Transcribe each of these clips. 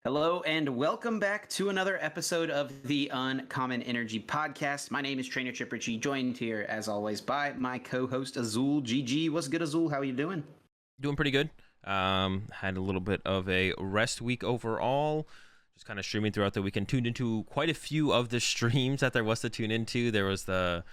Hello and welcome back to another episode of the Uncommon Energy Podcast. My name is Trainer Chip Ritchie, joined here as always by my co-host Azul. GG, what's good, Azul? How are you doing? Doing pretty good. Had a little bit of a rest week overall. Just kind of streaming throughout the weekend. Tuned into quite a few of the streams that there was to tune into. There was the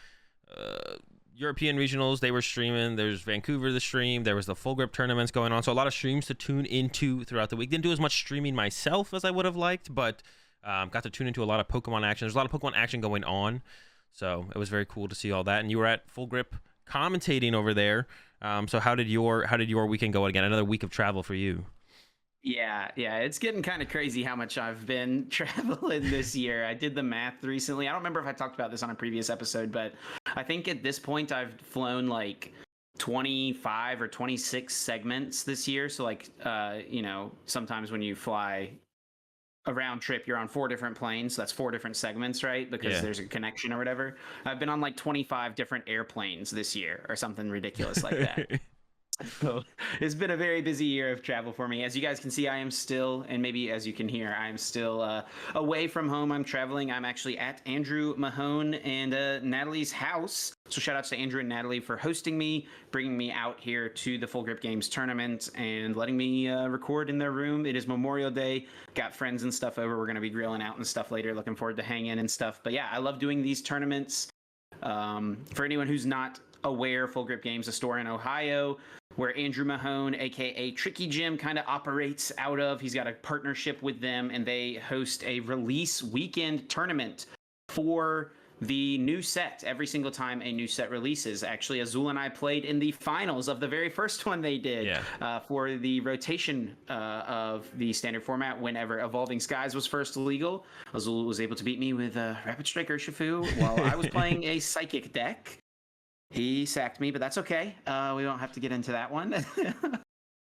European regionals, they were streaming. There's Vancouver, the stream. There was the full grip tournaments going on. So a lot of streams to tune into throughout the week. Didn't do as much streaming myself as I would have liked, but got to tune into a lot of Pokemon action. There's a lot of Pokemon action going on. So it was very cool to see all that. And you were at full grip commentating over there. So how did your weekend go again? Another week of travel for you. Yeah, it's getting kind of crazy how much I've been traveling this year. I did the math recently. I don't remember if I talked about this on a previous episode, but I think at this point I've flown like 25 or 26 segments this year. So like, sometimes when you fly a round trip, you're on 4 different planes. So that's 4 different segments, right? Because there's a connection or whatever. I've been on like 25 different airplanes this year or something ridiculous like that. So it's been a very busy year of travel for me. As you guys can see, I am still, and maybe as you can hear, I am still away from home. I'm traveling. I'm actually at Andrew Mahone and Natalie's house. So shout outs to Andrew and Natalie for hosting me, bringing me out here to the Full Grip Games tournament and letting me record in their room. It is Memorial Day. Got friends and stuff over. We're going to be grilling out and stuff later. Looking forward to hanging and stuff. But yeah, I love doing these tournaments. For anyone who's not aware, Full Grip Games, a store in Ohio where Andrew Mahone, aka Tricky Jim, kind of operates out of. He's got a partnership with them, and they host a release weekend tournament for the new set every single time a new set releases. Actually, Azul and I played in the finals of the very first one they did for the rotation of the standard format whenever Evolving Skies was first legal. Azul was able to beat me with Rapid Strike Urshifu while I was playing a Psychic deck. He sacked me, but that's okay. We don't have to get into that one.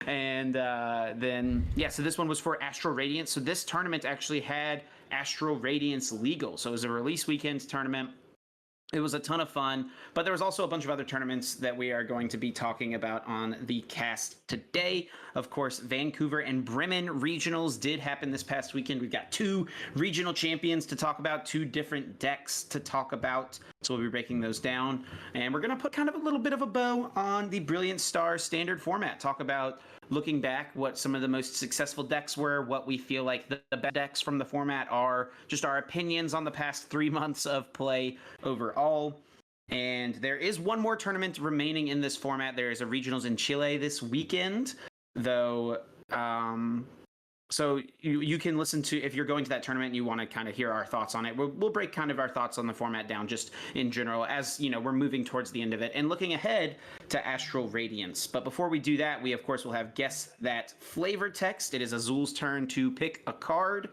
And so this one was for Astral Radiance. So this tournament actually had Astral Radiance legal. So it was a release weekend tournament. It was a ton of fun, but there was also a bunch of other tournaments that we are going to be talking about on the cast today. Of course, Vancouver and Bremen regionals did happen this past weekend. We've got 2 regional champions to talk about, 2 different decks to talk about. So we'll be breaking those down. And we're going to put kind of a little bit of a bow on the Brilliant Star standard format. Talk about looking back what some of the most successful decks were, what we feel like the best decks from the format are, just our opinions on the past 3 months of play overall. And there is one more tournament remaining in this format. There is a regionals in Chile this weekend, though. So you can listen to, if you're going to that tournament and you want to kind of hear our thoughts on it, we'll break kind of our thoughts on the format down just in general as, we're moving towards the end of it and looking ahead to Astral Radiance. But before we do that, we, of course, will have Guess That Flavor Text. It is Azul's turn to pick a card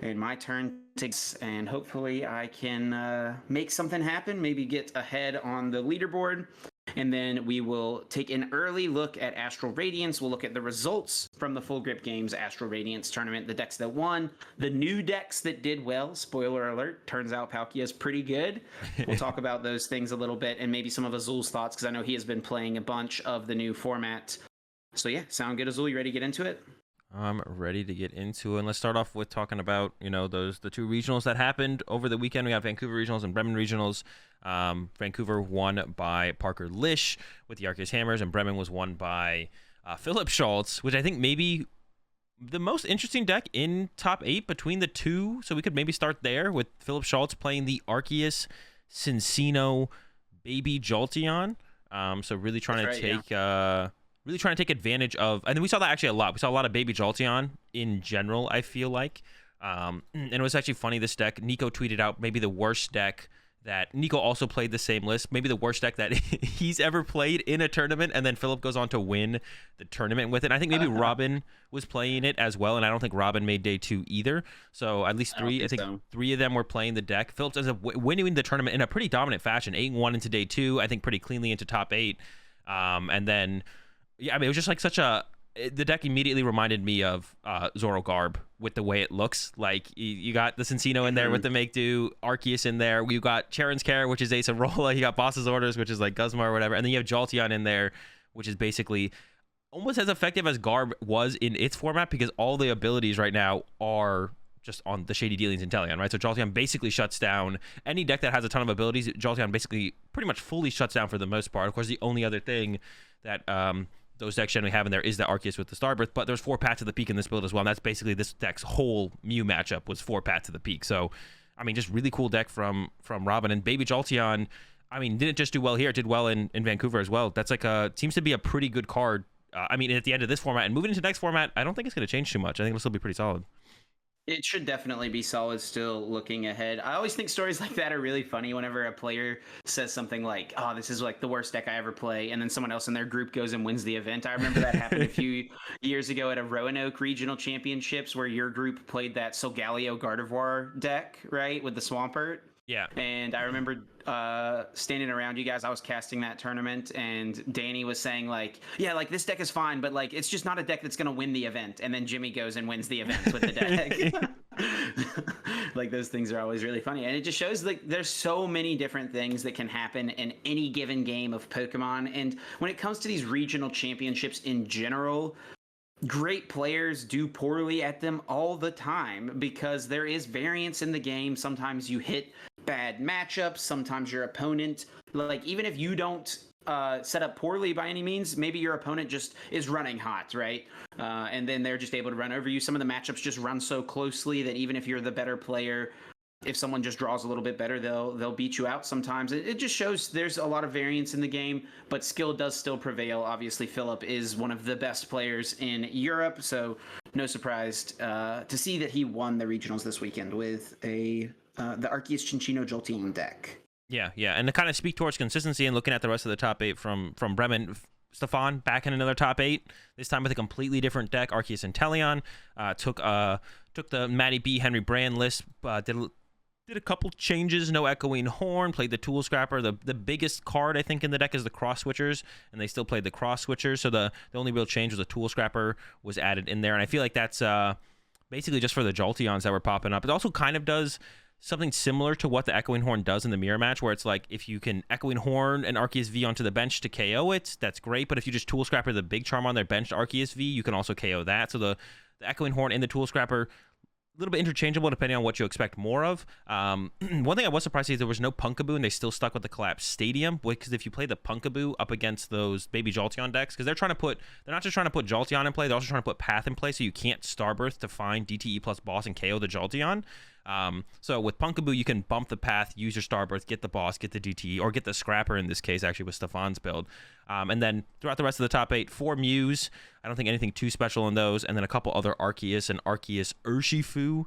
and my turn to guess, and hopefully I can make something happen, maybe get ahead on the leaderboard. And then we will take an early look at Astral Radiance. We'll look at the results from the Full Grip Games Astral Radiance tournament, the decks that won, the new decks that did well. Spoiler alert, turns out Palkia is pretty good. We'll talk about those things a little bit and maybe some of Azul's thoughts because I know he has been playing a bunch of the new format. So yeah, sound good, Azul? You ready to get into it? I'm ready to get into it. And let's start off with talking about, the 2 regionals that happened over the weekend. We got Vancouver regionals and Bremen regionals. Vancouver won by Parker Lish with the Arceus Hammers, and Bremen was won by Philip Schulz, which I think maybe the most interesting deck in top 8 between the 2. So we could maybe start there with Philip Schulz playing the Arceus Cincino Baby Jolteon. So really trying to take... Really trying to take advantage of, and we saw that actually a lot. We saw a lot of Baby Jolteon in general, I feel like. And it was actually funny, this deck, Nico tweeted out maybe the worst deck that, Nico also played the same list, maybe the worst deck that he's ever played in a tournament, and then Philip goes on to win the tournament with it. And I think maybe Robin was playing it as well, and I don't think Robin made day 2 either. So at least 3, I think 3 of them were playing the deck. Phillips ends up winning the tournament in a pretty dominant fashion, 8-1 into day 2, I think pretty cleanly into top 8. And then... Yeah, I mean, it was just like the deck immediately reminded me of Zoro Garb with the way it looks. Like, you got the Cincino in there with the Make Do, Arceus in there. You got Charon's Care, which is Ace of Rolla. You got Boss's Orders, which is like Guzma or whatever. And then you have Jolteon in there, which is basically almost as effective as Garb was in its format, because all the abilities right now are just on the Shady Dealings Inteleon, right? So Jolteon basically shuts down any deck that has a ton of abilities. Jolteon basically pretty much fully shuts down for the most part. Of course, the only other thing that those decks generally have in there is the Arceus with the Starbirth, but there's 4 Pat to the Peak in this build as well, and that's basically this deck's whole Mew matchup was 4 Pat to the Peak. So, I mean, just really cool deck from Robin. And Baby Jolteon, I mean, didn't just do well here, it did well in Vancouver as well. That's like seems to be a pretty good card. I mean, at the end of this format and moving into next format, I don't think it's going to change too much. I think it'll still be pretty solid. It should definitely be solid still looking ahead. I always think stories like that are really funny whenever a player says something like, oh, this is like the worst deck I ever play, and then someone else in their group goes and wins the event. I remember that happened a few years ago at a Roanoke Regional Championships where your group played that Solgaleo Gardevoir deck, right, with the Swampert. Yeah. And I remember standing around you guys. I was casting that tournament, and Danny was saying like, yeah, like this deck is fine, but like it's just not a deck that's going to win the event. And then Jimmy goes and wins the event with the deck. Like those things are always really funny. And it just shows like there's so many different things that can happen in any given game of Pokemon. And when it comes to these regional championships in general, great players do poorly at them all the time because there is variance in the game. Sometimes you hit bad matchups. Sometimes your opponent, like even if you don't set up poorly by any means, maybe your opponent just is running hot, right? And then they're just able to run over you. Some of the matchups just run so closely that even if you're the better player, if someone just draws a little bit better, they'll beat you out sometimes. It just shows there's a lot of variance in the game, but skill does still prevail. Obviously, Philip is one of the best players in Europe, so no surprise to see that he won the regionals this weekend with the Arceus Cinccino Jolteon deck. Yeah, and to kind of speak towards consistency and looking at the rest of the top 8 from Bremen, Stefan back in another top 8, this time with a completely different deck. Arceus Inteleon took the Matty B, Henry Brand list, did a couple changes, no Echoing Horn, played the Tool Scrapper. The biggest card, I think, in the deck is the Cross Switchers, and they still played the Cross Switchers, so the only real change was the Tool Scrapper was added in there, and I feel like that's basically just for the Jolteons that were popping up. It also kind of does something similar to what the Echoing Horn does in the mirror match, where it's like if you can Echoing Horn and Arceus V onto the bench to KO it, that's great, but if you just Tool Scrapper the big charm on their bench to Arceus V, you can also KO that. So the Echoing Horn and the Tool Scrapper, a little bit interchangeable depending on what you expect more of. One thing I was surprised to see is there was no Punkaboo, and they still stuck with the Collapsed Stadium, because if you play the Punkaboo up against those Baby Jolteon decks, because they're not just trying to put Jolteon in play, they're also trying to put Path in play, so you can't Starbirth to find DTE plus boss and KO the Jolteon. So with Punkaboo, you can bump the Path, use your Starbirth, get the boss, get the DTE, or get the Scrapper in this case, actually, with Stefan's build. And then throughout the rest of the top 8, 4 Mews. I don't think anything too special in those. And then a couple other Arceus and Arceus Urshifu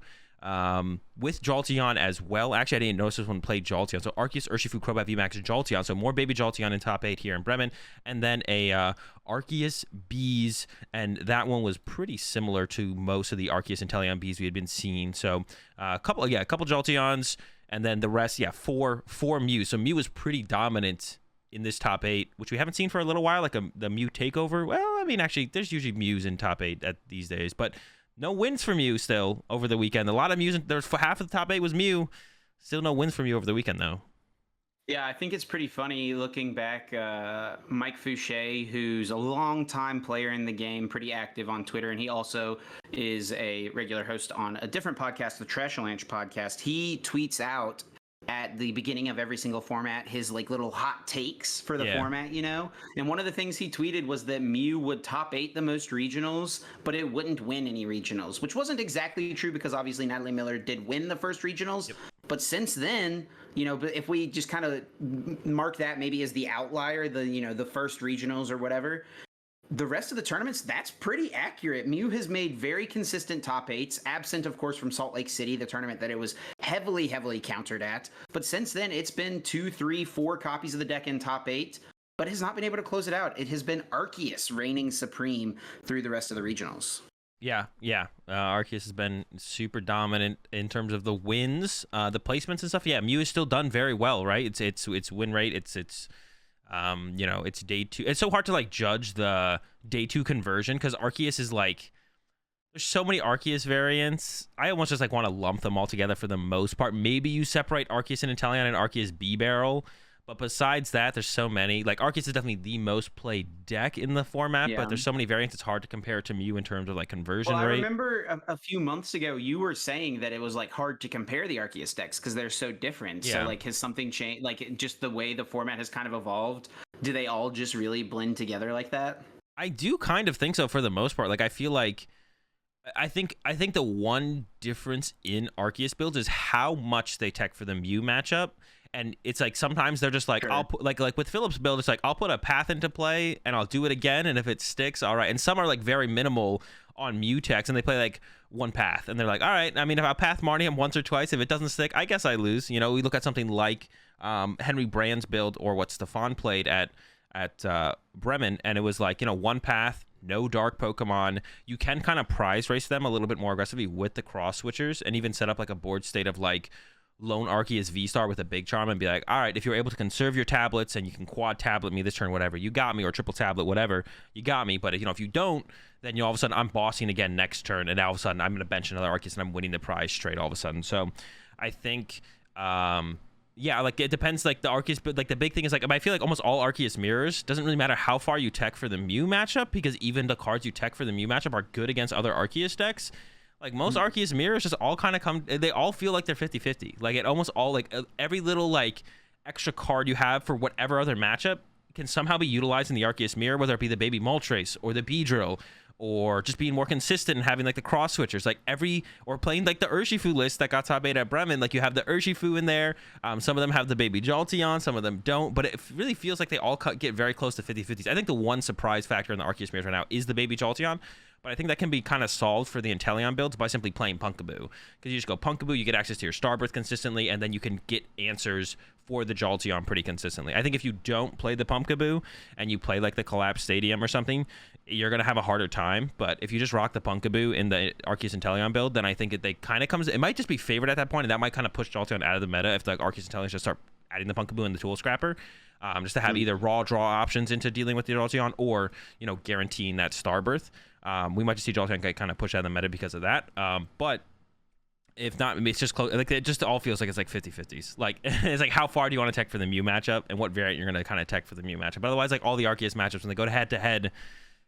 with Jolteon as well. Actually, I didn't notice this one played Jolteon. So Arceus, Urshifu, Crobat, VMAX, Jolteon. So more Baby Jolteon in top 8 here in Bremen. And then a Arceus Bees, and that one was pretty similar to most of the Arceus Inteleon Bees we had been seeing. So a couple Jolteons, and then the rest, four Mews. So Mew was pretty dominant in this top 8, which we haven't seen for a little while, like the Mew takeover. Well, I mean, actually, there's usually Mews in top 8 these days, but no wins for Mew still over the weekend. A lot of Mews, there's half of the top 8 was Mew. Still no wins for Mew over the weekend, though. Yeah, I think it's pretty funny looking back. Mike Fouché, who's a longtime player in the game, pretty active on Twitter, and he also is a regular host on a different podcast, the Trashalanch podcast. He tweets out at the beginning of every single format his like little hot takes for the format, you know? And one of the things he tweeted was that Mew would top 8 the most regionals, but it wouldn't win any regionals, which wasn't exactly true because obviously Natalie Miller did win the first regionals. Yep. But since then, you know, but if we just kind of mark that maybe as the outlier, the first regionals or whatever, the rest of the tournaments, that's pretty accurate. Mew has made very consistent top 8s, absent, of course, from Salt Lake City, the tournament that it was heavily countered at. But since then, it's been 2, 3, 4 copies of the deck in top 8, but has not been able to close it out. It has been Arceus reigning supreme through the rest of the regionals. Yeah. Arceus has been super dominant in terms of the wins, the placements and stuff. Yeah, Mew has still done very well, right? It's win rate, it's it's day 2. It's so hard to like judge the day 2 conversion because Arceus is like, there's so many Arceus variants. I almost just like want to lump them all together for the most part. Maybe you separate Arceus and Inteleon and Arceus B Barrel, But besides that, there's so many. Like, Arceus is definitely the most played deck in the format, but there's so many variants, it's hard to compare it to Mew in terms of, like, conversion Well, I rate. remember a few months ago you were saying that it was like hard to compare the Arceus decks because they're so different. Yeah. So like, has something changed? Like, just the way the format has kind of evolved, do they all just really blend together like that? I do kind of think so for the most part. Like, I feel like I think the one difference in Arceus builds is how much they tech for the Mew matchup. And it's like sometimes they're just like, Sure. I'll put like with Philip's build, it's like I'll put a path into play and I'll do it again, and if it sticks, all right. And some are like very minimal on Mew techs, and they play like one path, and they're like, all right. I mean, if I path Marnium once or twice, if it doesn't stick, I guess I lose. You know, we look at something like Henry Brand's build or what Stefan played at Bremen, and it was like, you know, one path, no dark Pokemon. You can kind of prize race them a little bit more aggressively with the cross switchers, and even set up like a board state of like lone Arceus VSTAR with a big charm and be like, all right, if you're able to conserve your tablets and you can quad tablet me this turn, whatever, you got me, or triple tablet, whatever, you got me. But, you know, if you don't, then all of a sudden I'm bossing again next turn, and all of a sudden I'm going to bench another Arceus and I'm winning the prize straight all of a sudden. So I think, yeah, like it depends. Like the Arceus, but like the big thing is like I feel like almost all Arceus mirrors doesn't really matter how far you tech for the Mew matchup, because even the cards you tech for the Mew matchup are good against other Arceus decks. Like most Arceus mirrors just all kind of come, they all feel like they're 50-50. Like it almost all, like every little like extra card you have for whatever other matchup can somehow be utilized in the Arceus mirror, whether it be the baby Moltres or the Beedrill, or just being more consistent and having like the cross switchers, like or playing like the Urshifu list that got top 8 at Bremen. Like you have the Urshifu in there. Some of them have the baby Jolteon, some of them don't, but it really feels like they all get very close to 50-50s. I think the one surprise factor in the Arceus mirrors right now is the baby Jolteon, but I think that can be kind of solved for the Inteleon builds by simply playing Pumpkaboo, because you just go Pumpkaboo, you get access to your Starbirth consistently, and then you can get answers for the Jolteon pretty consistently. I think if you don't play the Pumpkaboo and you play like the Collapse Stadium or something, you're going to have a harder time. But if you just rock the Pumpkaboo in the Arceus Inteleon build, then I think they kind of it might just be favored at that point, and that might kind of push Jolteon out of the meta if the Arceus Inteleon just start adding the Pumpkaboo and the Tool Scrapper, just to have either raw draw options into dealing with the Jolteon, or, you know, guaranteeing that Starbirth. We might just see Jolteon get kind of pushed out of the meta because of that. But if not, I mean, it's just close. Like it just all feels like it's like 50-50s. Like it's like how far do you want to tech for the Mew matchup, and what variant you're going to kind of tech for the Mew matchup. But otherwise, like all the Arceus matchups, when they go head to head,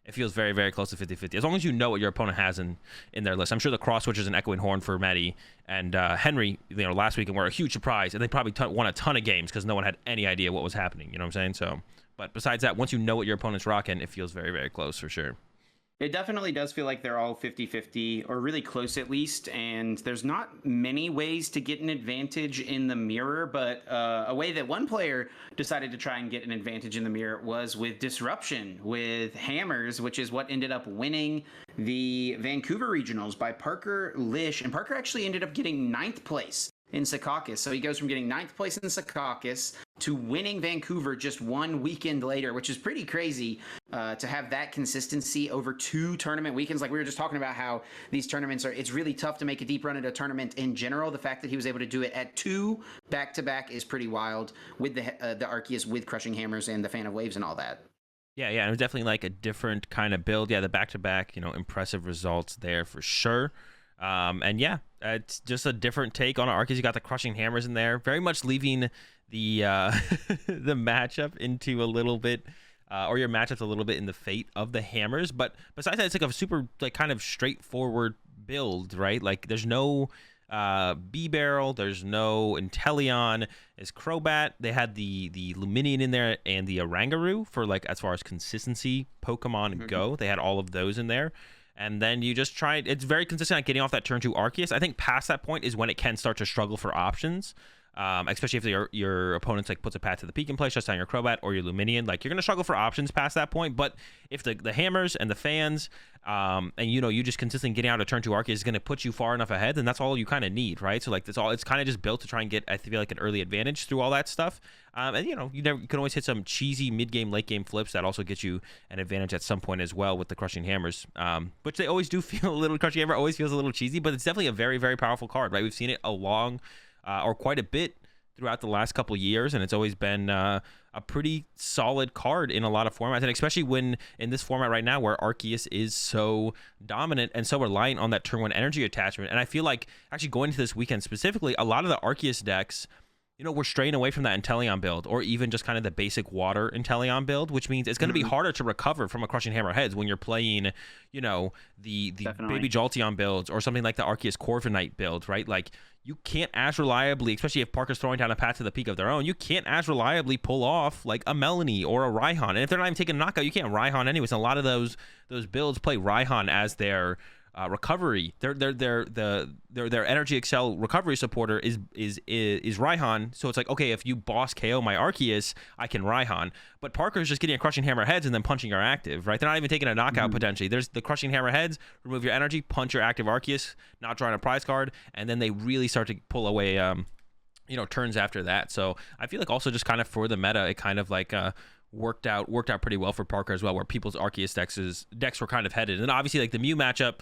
it feels very, very close to 50-50. As long as you know what your opponent has in their list. I'm sure the cross switchers and Echoing Horn for Maddie and Henry, you know, last weekend were a huge surprise, and they probably won a ton of games because no one had any idea what was happening. You know what I'm saying? So, but besides that, once you know what your opponent's rocking, it feels very, very close for sure. It definitely does feel like they're all 50-50, or really close at least, and there's not many ways to get an advantage in the mirror, but a way that one player decided to try and get an advantage in the mirror was with Disruption, with Hammers, which is what ended up winning the Vancouver Regionals by Parker Lish, and Parker actually ended up getting 9th place in Secaucus. So he goes from getting 9th place in Secaucus to winning Vancouver just one weekend later, which is pretty crazy to have that consistency over 2 tournament weekends. Like we were just talking about how these tournaments it's really tough to make a deep run at a tournament in general. The fact that he was able to do it at 2 back-to-back is pretty wild, with the Arceus with Crushing Hammers and the Fan of Waves and all that. Yeah, it was definitely like a different kind of build. Yeah, the back-to-back, you know, impressive results there for sure. And yeah, it's just a different take on Arceus. You got the Crushing Hammers in there, very much leaving the the matchup into a little bit, or your matchups a little bit in the fate of the Hammers. But besides that, it's like a super like kind of straightforward build, right? Like there's no B-Barrel, there's no Inteleon, there's Crobat. They had the Luminion in there and the Oranguru for like as far as consistency Pokemon go. They had all of those in there. And then you just try, it's very consistent at getting off that turn 2 Arceus. I think past that point is when it can start to struggle for options, especially if your opponent's like puts a path to the peak in place, just on your Crobat or your Luminion. Like you're going to struggle for options past that point. But if the Hammers and the Fans, and you know, you just consistently getting out of turn 2 Arceus is going to put you far enough ahead, then that's all you kind of need, right? So like it's kind of just built to try and get, I feel like, an early advantage through all that stuff. And you know, you can always hit some cheesy mid-game, late-game flips that also get you an advantage at some point as well with the Crushing Hammers, which they always do feel a little, Crushing Hammer always feels a little cheesy, but it's definitely a very, very powerful card, right? We've seen it or quite a bit throughout the last couple years, and it's always been a pretty solid card in a lot of formats, and especially when in this format right now where Arceus is so dominant and so reliant on that turn 1 energy attachment. And I feel like actually going into this weekend specifically, a lot of the Arceus decks we're straying away from that Inteleon build, or even just kind of the basic water Inteleon build, which means it's going to be harder to recover from a Crushing Hammer Heads when you're playing, the Baby Jolteon builds, or something like the Arceus Corviknight build, right? Like, you can't as reliably, especially if Parker's throwing down a path to the peak of their own, you can't as reliably pull off like a Melanie or a Raihan. And if they're not even taking a knockout, you can't Raihan anyways. And a lot of those builds play Raihan as their recovery. Their Energy Excel recovery supporter is Raihan. So it's like, okay, if you boss KO my Arceus, I can Raihan. But Parker's just getting a Crushing Hammer Heads and then punching your active, right? They're not even taking a knockout potentially. There's the Crushing Hammer Heads, remove your energy, punch your active Arceus, not drawing a prize card, and then they really start to pull away turns after that. So I feel like also just kind of for the meta, it kind of like worked out pretty well for Parker as well, where people's Arceus decks were kind of headed. And obviously, like the Mew matchup,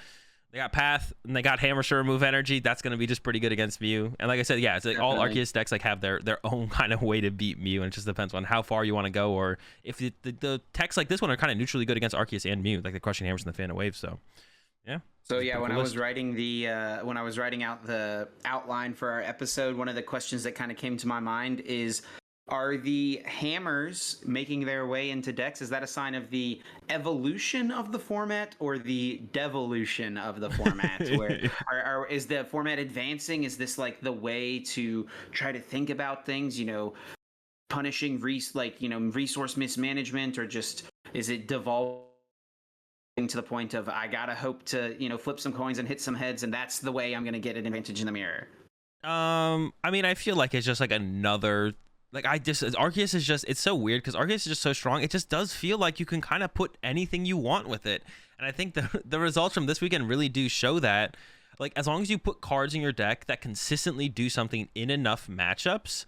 they got Path and they got Hammer Sure remove energy. That's going to be just pretty good against Mew. And like I said, yeah, it's like all Arceus decks like have their own kind of way to beat Mew, and it just depends on how far you want to go, or if the techs like this one are kind of neutrally good against Arceus and Mew, like the Crushing Hammers and the Fan of Waves. So yeah. So yeah, when I was writing out the outline for our episode, one of the questions that kind of came to my mind is, are the hammers making their way into decks? Is that a sign of the evolution of the format or the devolution of the format? Where is the format advancing? Is this like the way to try to think about things, punishing resource mismanagement, or just is it devolving to the point of I gotta hope to flip some coins and hit some heads, and that's the way I'm gonna get an advantage in the mirror? I mean, I feel like it's just like another. Like Arceus is just, it's so weird because Arceus is just so strong. It just does feel like you can kind of put anything you want with it. And I think the results from this weekend really do show that. Like, as long as you put cards in your deck that consistently do something in enough matchups.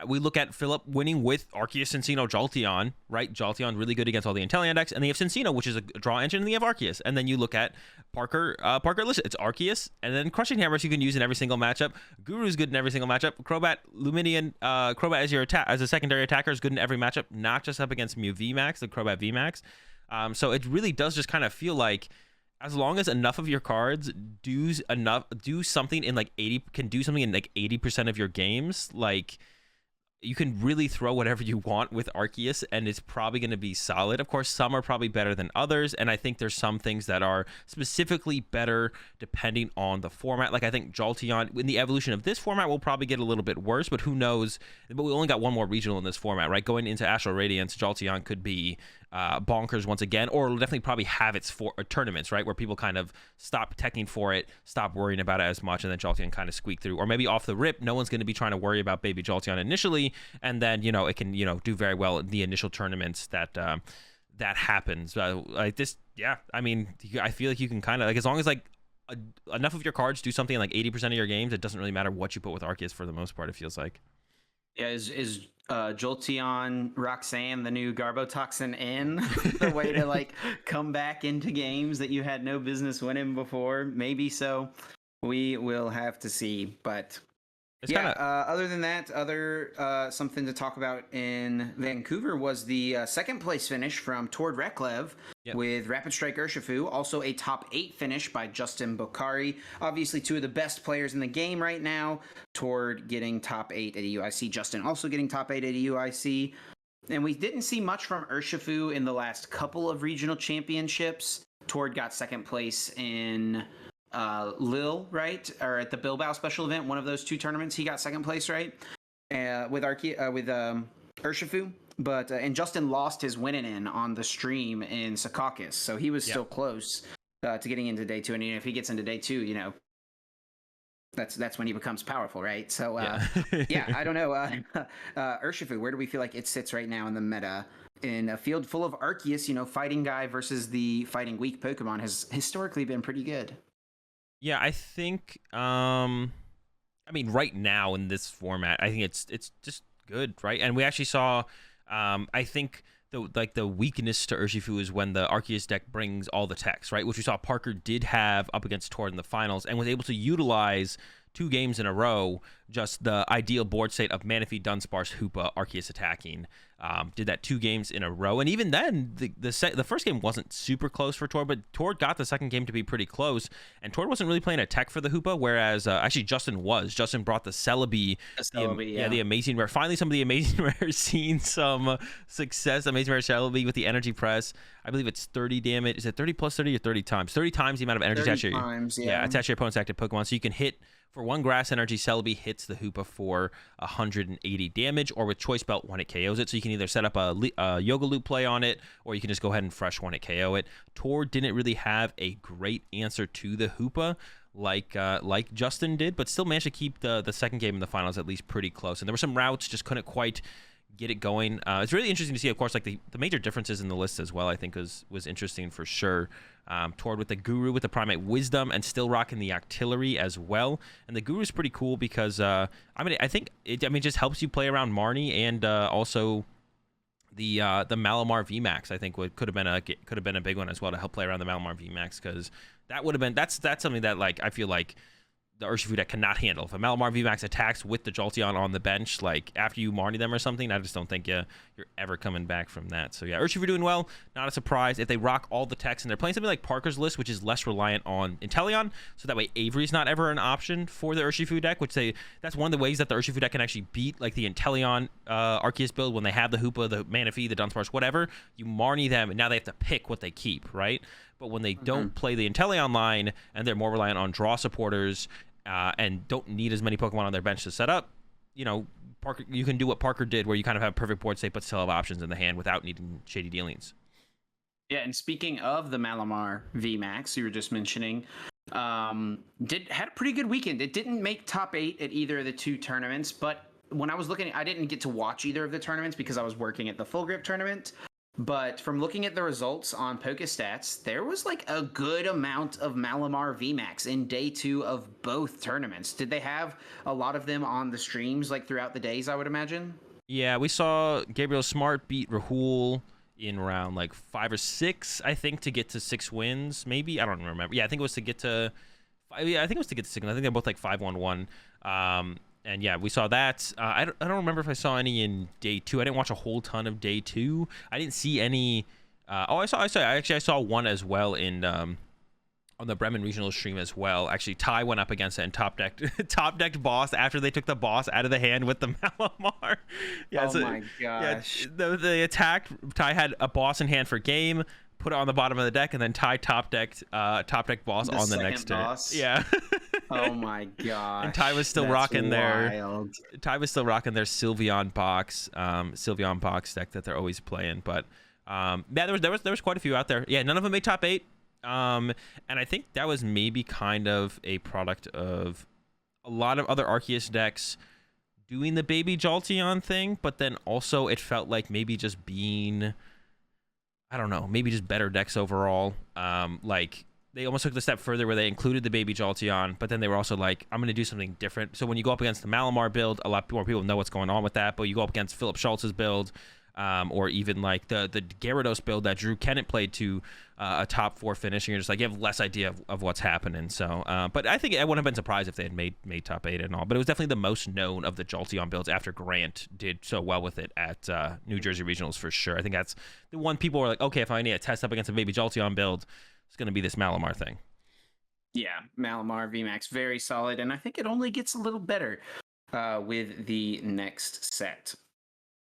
We look at Philip winning with Arceus, Cincino, Jolteon, right? Jolteon really good against all the Inteleon decks, and they have Cincino, which is a draw engine, and they have Arceus. And then you look at Parker Lish, it's Arceus, and then Crushing Hammers you can use in every single matchup. Guru's good in every single matchup. Crobat, Luminion, Crobat as your as a secondary attacker is good in every matchup, not just up against Mew VMAX, the Crobat VMAX. So it really does just kind of feel like, as long as enough of your cards do something in like 80% of your games, like, you can really throw whatever you want with Arceus, and it's probably going to be solid. Of course, some are probably better than others, and I think there's some things that are specifically better depending on the format. Like, I think Jolteon, in the evolution of this format, will probably get a little bit worse, but who knows? But we only got one more regional in this format, right? Going into Astral Radiance, Jolteon could be bonkers once again, or it'll definitely probably have its tournaments, right, where people kind of stop teching for it, stop worrying about it as much, and then Jolteon kind of squeak through. Or maybe off the rip, no one's going to be trying to worry about Baby Jolteon initially, and then it can do very well in the initial tournaments that happens. Like this, yeah. I mean, I feel like you can kind of, like, as long as like enough of your cards do something in like 80% of your games, it doesn't really matter what you put with Arceus for the most part. It feels like. Yeah, is Jolteon Roxanne the new Garbotoxin in the way to like come back into games that you had no business winning before? Maybe so. We will have to see. But it's other than that, something to talk about in Vancouver was the second place finish from Tord Reklev with Rapid Strike Urshifu. Also a top 8 finish by Justin Bokhari. Obviously, two of the best players in the game right now. Tord getting top 8 at a UIC. Justin also getting top 8 at a UIC. And we didn't see much from Urshifu in the last couple of regional championships. Tord got second place in Lille, right? Or at the Bilbao special event, one of those two tournaments, he got second place, right? With Urshifu. But and Justin lost his winning in on the stream in Secaucus, so he was still close to getting into day 2. And if he gets into day 2, that's when he becomes powerful, right? So I don't know. Urshifu, where do we feel like it sits right now in the meta? In a field full of Arceus, fighting guy versus the fighting weak Pokemon has historically been pretty good. Yeah, I think, I mean, right now in this format, I think it's just good, right? And we actually saw, I think the weakness to Urshifu is when the Arceus deck brings all the techs, right? Which we saw Parker did have up against Tord in the finals, and was able to utilize 2 games in a row just the ideal board state of Manaphy, Dunsparce, Hoopa, Arceus attacking. Did that 2 games in a row, and even then, the first game wasn't super close for Tord, but Tord got the second game to be pretty close, and Tord wasn't really playing a tech for the Hoopa, whereas actually Justin was. Justin brought the Celebi, the Amazing Rare. Finally, some of the Amazing Rares seen some success. Amazing Rare Celebi with the Energy Press. I believe it's 30 damage. Is it 30 plus 30 or 30 times? 30 times the amount of energy attached to attached to your opponent's active Pokemon, so you can hit. For 1 grass energy, Celebi hits the Hoopa for 180 damage, or with Choice Belt, 1 it KOs it. So you can either set up a Yoga Loop play on it, or you can just go ahead and fresh 1 it KO it. Tord didn't really have a great answer to the Hoopa like Justin did, but still managed to keep the second game in the finals at least pretty close. And there were some routes, just couldn't quite get it going. It's really interesting to see, of course, like the major differences in the list as well. I think was interesting for sure. Tord with the Guru with the Primate Wisdom and still rocking the Artillery as well. And the Guru is pretty cool because I think it just helps you play around Marnie, and also the Malamar VMAX I think could have been a big one as well to help play around the Malamar VMAX, because that would have been that's something that like I feel like the Urshifu deck cannot handle. If a Malamar VMAX attacks with the Jolteon on the bench, like after you Marnie them or something, I just don't think you're ever coming back from that. So yeah, Urshifu doing well, not a surprise. If they rock all the techs and they're playing something like Parker's List, which is less reliant on Inteleon, so that way Avery's not ever an option for the Urshifu deck, that's one of the ways that the Urshifu deck can actually beat like the Inteleon Arceus build when they have the Hoopa, the Manaphy, the Dunsparce, whatever. You Marnie them, and now they have to pick what they keep, right? But when they don't play the Inteleon line and they're more reliant on draw supporters, and don't need as many Pokemon on their bench to set up, Parker, you can do what Parker did, where you kind of have perfect board state, but still have options in the hand without needing shady dealings. Yeah, and speaking of the Malamar VMAX you were just mentioning, had a pretty good weekend. It didn't make top 8 at either of the 2 tournaments, but when I was looking, I didn't get to watch either of the tournaments because I was working at the Full Grip tournament. But from looking at the results on PokeStats, there was like a good amount of Malamar VMAX in day 2 of both tournaments. Did they have a lot of them on the streams like throughout the days, I would imagine? Yeah, we saw Gabriel Smart beat Rahul in round like 5 or 6, I think, to get to 6 wins. Maybe, I don't remember. Yeah, I think it was to get to 6. I think they're both like 5-1-1. And yeah, we saw that. I don't remember if I saw any in day 2. I didn't watch a whole ton of day 2. I didn't see any. I saw one as well in on the Bremen Regional stream as well. Actually, Ty went up against it and top decked boss after they took the boss out of the hand with the Malamar. Yeah, my gosh. Yeah, they attacked. Ty had a boss in hand for game, put it on the bottom of the deck, and then Ty top decked boss on the next turn. Yeah. Oh my gosh. And Ty was still rocking their Sylveon box deck that they're always playing. But yeah, there was quite a few out there. Yeah, none of them made top 8. And I think that was maybe kind of a product of a lot of other Arceus decks doing the baby Jolteon thing, but then also it felt like maybe just being, I don't know, maybe just better decks overall. Like they almost took the step further where they included the baby Jolteon, but then they were also like, I'm going to do something different. So when you go up against the Malamar build, a lot more people know what's going on with that, but you go up against Philip Schultz's build, or even like the Gyarados build that Drew Kennett played to a top 4 finish, and you're just like, you have less idea of what's happening. So, but I think I wouldn't have been surprised if they had made top 8 and all. But it was definitely the most known of the Jolteon builds after Grant did so well with it at New Jersey Regionals for sure. I think that's the one people were like, okay, if I need to test up against a baby Jolteon build, it's going to be this Malamar thing. Yeah, Malamar VMAX, very solid, and I think it only gets a little better with the next set.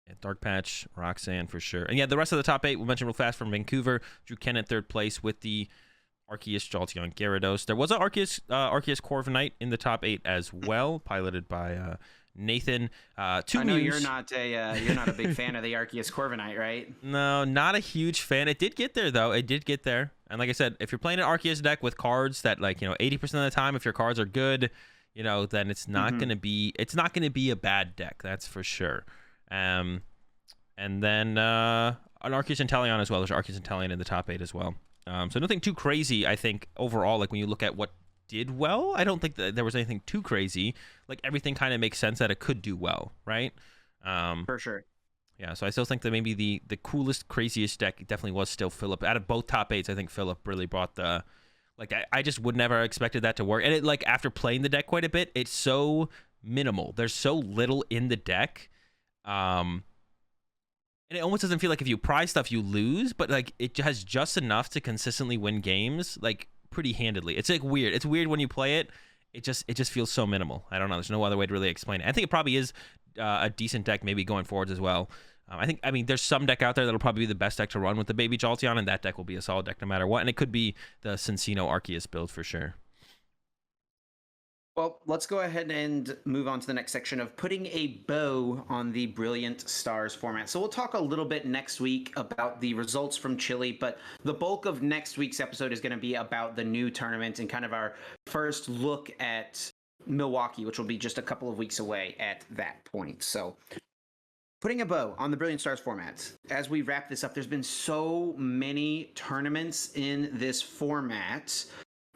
Yeah, Dark Patch, Roxanne for sure. And yeah, the rest of the top 8, we'll mention real fast from Vancouver. Drew Kennett 3rd place with the Arceus, Jolteon, Gyarados. There was an Arceus Corviknight in the top 8 as well, piloted by Nathan. I know you're not a big fan of the Arceus Corviknight, right? No, not a huge fan. It did get there though. It did get there. And like I said, if you're playing an Arceus deck with cards that 80% of the time, if your cards are good, then it's not going to be a bad deck. That's for sure. And then an Arceus Inteleon as well. There's Arceus Inteleon in the top 8 as well. So nothing too crazy, I think, overall. Like when you look at what did well, I don't think that there was anything too crazy. Like everything kind of makes sense that it could do well, right? For sure. Yeah, so I still think that maybe the coolest, craziest deck definitely was still Philip. Out of both top 8s, I think Philip really brought the... Like, I just would never have expected that to work. And it, like, after playing the deck quite a bit, it's so minimal. There's so little in the deck. And it almost doesn't feel like if you prize stuff, you lose, but like it has just enough to consistently win games, like pretty handedly. It's like weird. It's weird when you play it. It just feels so minimal. I don't know. There's no other way to really explain it. I think it probably is a decent deck maybe going forwards as well. I mean, there's some deck out there that'll probably be the best deck to run with the Baby Jolteon, and that deck will be a solid deck no matter what. And it could be the Cincino Arceus build for sure. Well, let's go ahead and move on to the next section of putting a bow on the Brilliant Stars format. So we'll talk a little bit next week about the results from Chile, but the bulk of next week's episode is going to be about the new tournament and kind of our first look at Milwaukee, which will be just a couple of weeks away at that point. So putting a bow on the Brilliant Stars format. As we wrap this up, there's been so many tournaments in this format.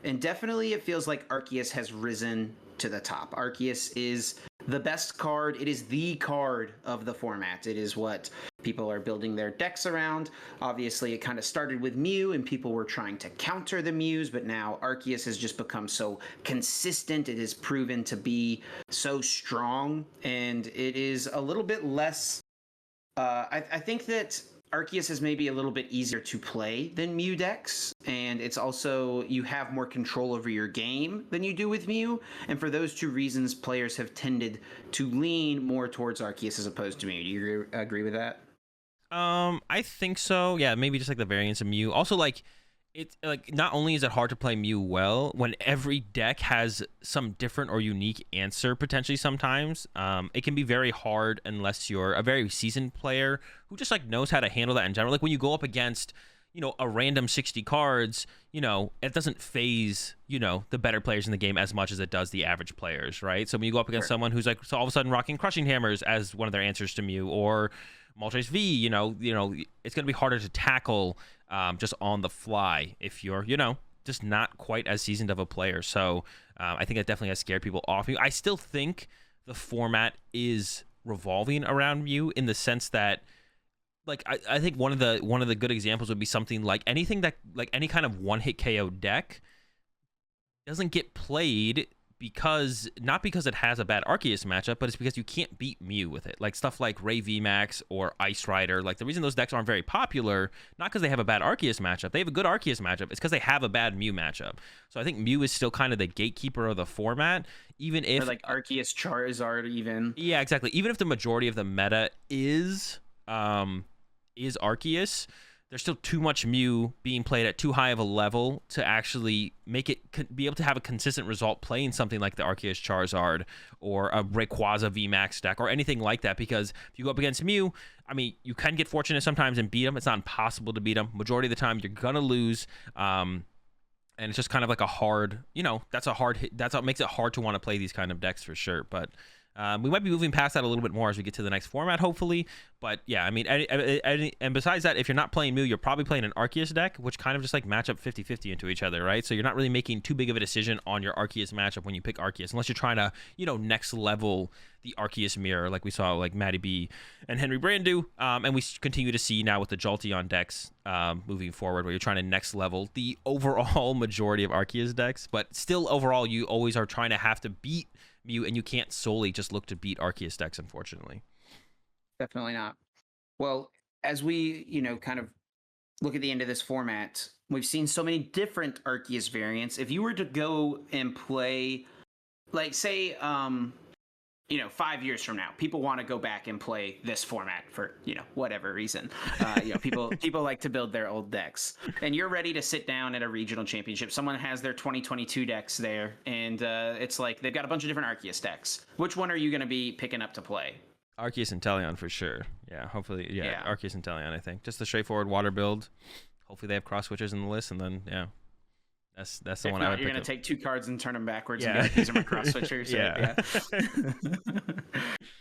And definitely it feels like Arceus has risen to the top. Arceus is the best card. It is the card of the format. It is what people are building their decks around. Obviously, it kind of started with Mew, and people were trying to counter the Mews, but now Arceus has just become so consistent. It has proven to be so strong, and it is a little bit less... I think that Arceus is maybe a little bit easier to play than Mew decks, and it's also, you have more control over your game than you do with Mew, and for those two reasons, players have tended to lean more towards Arceus as opposed to Mew. Do you agree with that? I think so. Yeah, maybe just like the variance of Mew. Also, like, it's like not only is it hard to play Mew well, when every deck has some different or unique answer potentially sometimes, it can be very hard unless you're a very seasoned player who just like knows how to handle that in general. Like when you go up against, you know, a random 60 cards, you know, it doesn't phase, you know, the better players in the game as much as it does the average players, right? So when you go up against someone who's like so all of a sudden rocking Crushing Hammers as one of their answers to Mew, or Moltres V, you know, it's going to be harder to tackle just on the fly if you're, you know, just not quite as seasoned of a player. So I think that definitely has scared people off Mew. I still think the format is revolving around Mew in the sense that, like, I think one of the good examples would be something like anything that, like any kind of one-hit KO deck doesn't get played because, not because it has a bad Arceus matchup, but it's because you can't beat Mew with it. Like stuff like Ray VMAX or Ice Rider. Like the reason those decks aren't very popular, not because they have a bad Arceus matchup. They have a good Arceus matchup. It's because they have a bad Mew matchup. So I think Mew is still kind of the gatekeeper of the format, even if... Or like Arceus Charizard even. Yeah, exactly. Even if the majority of the meta is Arceus, there's still too much Mew being played at too high of a level to actually make it be able to have a consistent result playing something like the Arceus Charizard or a Rayquaza VMAX deck or anything like that. Because if you go up against Mew, I mean, you can get fortunate sometimes and beat them. It's not impossible to beat them. Majority of the time, you're gonna lose. And it's just kind of like a hard, you know, that's what makes it hard to want to play these kind of decks for sure. But we might be moving past that a little bit more as we get to the next format, hopefully. But yeah, I mean, and besides that, if you're not playing Mew, you're probably playing an Arceus deck, which kind of just like match up 50-50 into each other, right? So you're not really making too big of a decision on your Arceus matchup when you pick Arceus, unless you're trying to, you know, next level the Arceus mirror, like we saw like Matty B and Henry Brand do. And we continue to see now with the Jolteon decks moving forward, where you're trying to next level the overall majority of Arceus decks. But still, overall, you always are trying to have to beat Mew, and you can't solely just look to beat Arceus decks, unfortunately. Definitely not. Well, as we, you know, kind of look at the end of this format, we've seen so many different Arceus variants. If you were to go and play, like, say, you know, 5 years from now, people want to go back and play this format for, you know, whatever reason. You know, people like to build their old decks, and you're ready to sit down at a regional championship. Someone has their 2022 decks there, and it's like they've got a bunch of different Arceus decks. Which one are you going to be picking up to play? Arceus and Teleon for sure. Yeah, hopefully, yeah. Arceus and Teleon, I think. Just the straightforward water build. Hopefully they have cross switchers in the list, and then, yeah. That's the one I would pick. You're going to take two cards and turn them backwards and be like, these are my cross switchers. Yeah.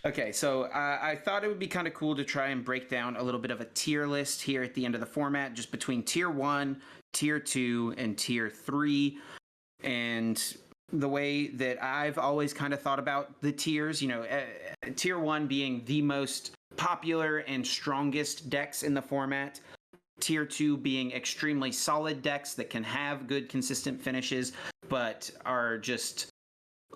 Okay, so I thought it would be kind of cool to try and break down a little bit of a tier list here at the end of the format, just between tier 1, tier 2, and tier 3. And the way that I've always kind of thought about the tiers, you know, tier 1 being the most popular and strongest decks in the format. Tier 2 being extremely solid decks that can have good, consistent finishes, but are just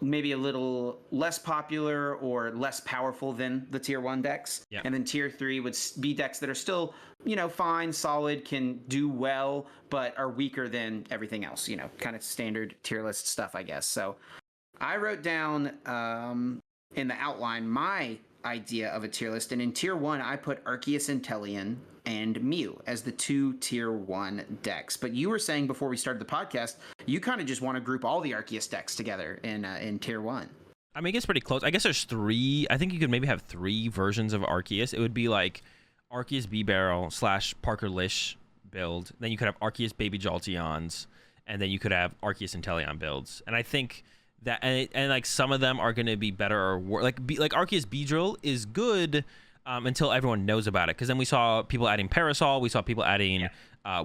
maybe a little less popular or less powerful than the tier 1 decks. Yeah. And then tier 3 would be decks that are still, fine, solid, can do well, but are weaker than everything else, kind of standard tier list stuff, I guess. So I wrote down in the outline my idea of a tier list, and in tier 1 I put Arceus Inteleon and Mew as the 2 tier 1 decks. But you were saying before we started the podcast, you kind of just want to group all the Arceus decks together in tier 1. I mean, it gets pretty close. I guess there's 3. I think you could maybe have 3 versions of Arceus. It would be like Arceus B-Barrel / Parker Lish build. Then you could have Arceus Baby Jolteons, and then you could have Arceus Inteleon builds. And I think that and like some of them are going to be better or worse. Like Arceus Beedrill is good until everyone knows about it, because then we saw people adding Parasol, we saw people adding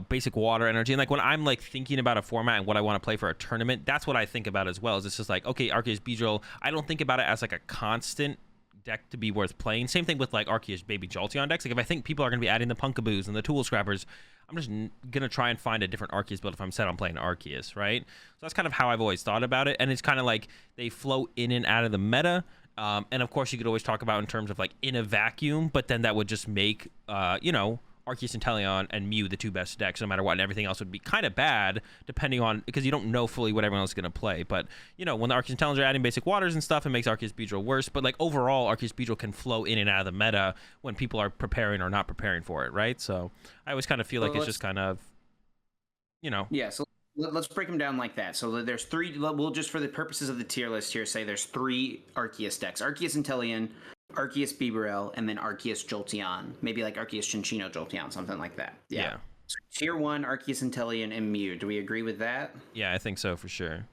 basic water energy, and like when I'm like thinking about a format and what I want to play for a tournament, that's what I think about as well. Is it's just like, okay, Arceus Beedrill, I don't think about it as like a constant deck to be worth playing. Same thing with like Arceus Baby Jolteon decks. Like if I think people are going to be adding the Punkaboos and the Tool Scrappers, I'm just going to try and find a different Arceus build if I'm set on playing Arceus, right? So that's kind of how I've always thought about it, and it's kind of like they flow in and out of the meta. And of course, you could always talk about in terms of like in a vacuum, but then that would just make, Arceus Inteleon and Mew the 2 best decks no matter what, and everything else would be kind of bad depending on, because you don't know fully what everyone else is going to play. But, when the Arceus Inteleons are adding basic waters and stuff, it makes Arceus Beedrill worse. But like overall, Arceus Beedrill can flow in and out of the meta when people are preparing or not preparing for it, right? So I always kind of feel like it's just kind of, Yeah, so let's break them down like that. So there's 3, we'll just for the purposes of the tier list here say there's 3 Arceus decks. Arceus Inteleon, Arceus Bibarel, and then Arceus Jolteon. Maybe like Arceus Chinchino Jolteon, something like that. Yeah. So tier 1, Arceus Inteleon and Mew. Do we agree with that? Yeah, I think so for sure.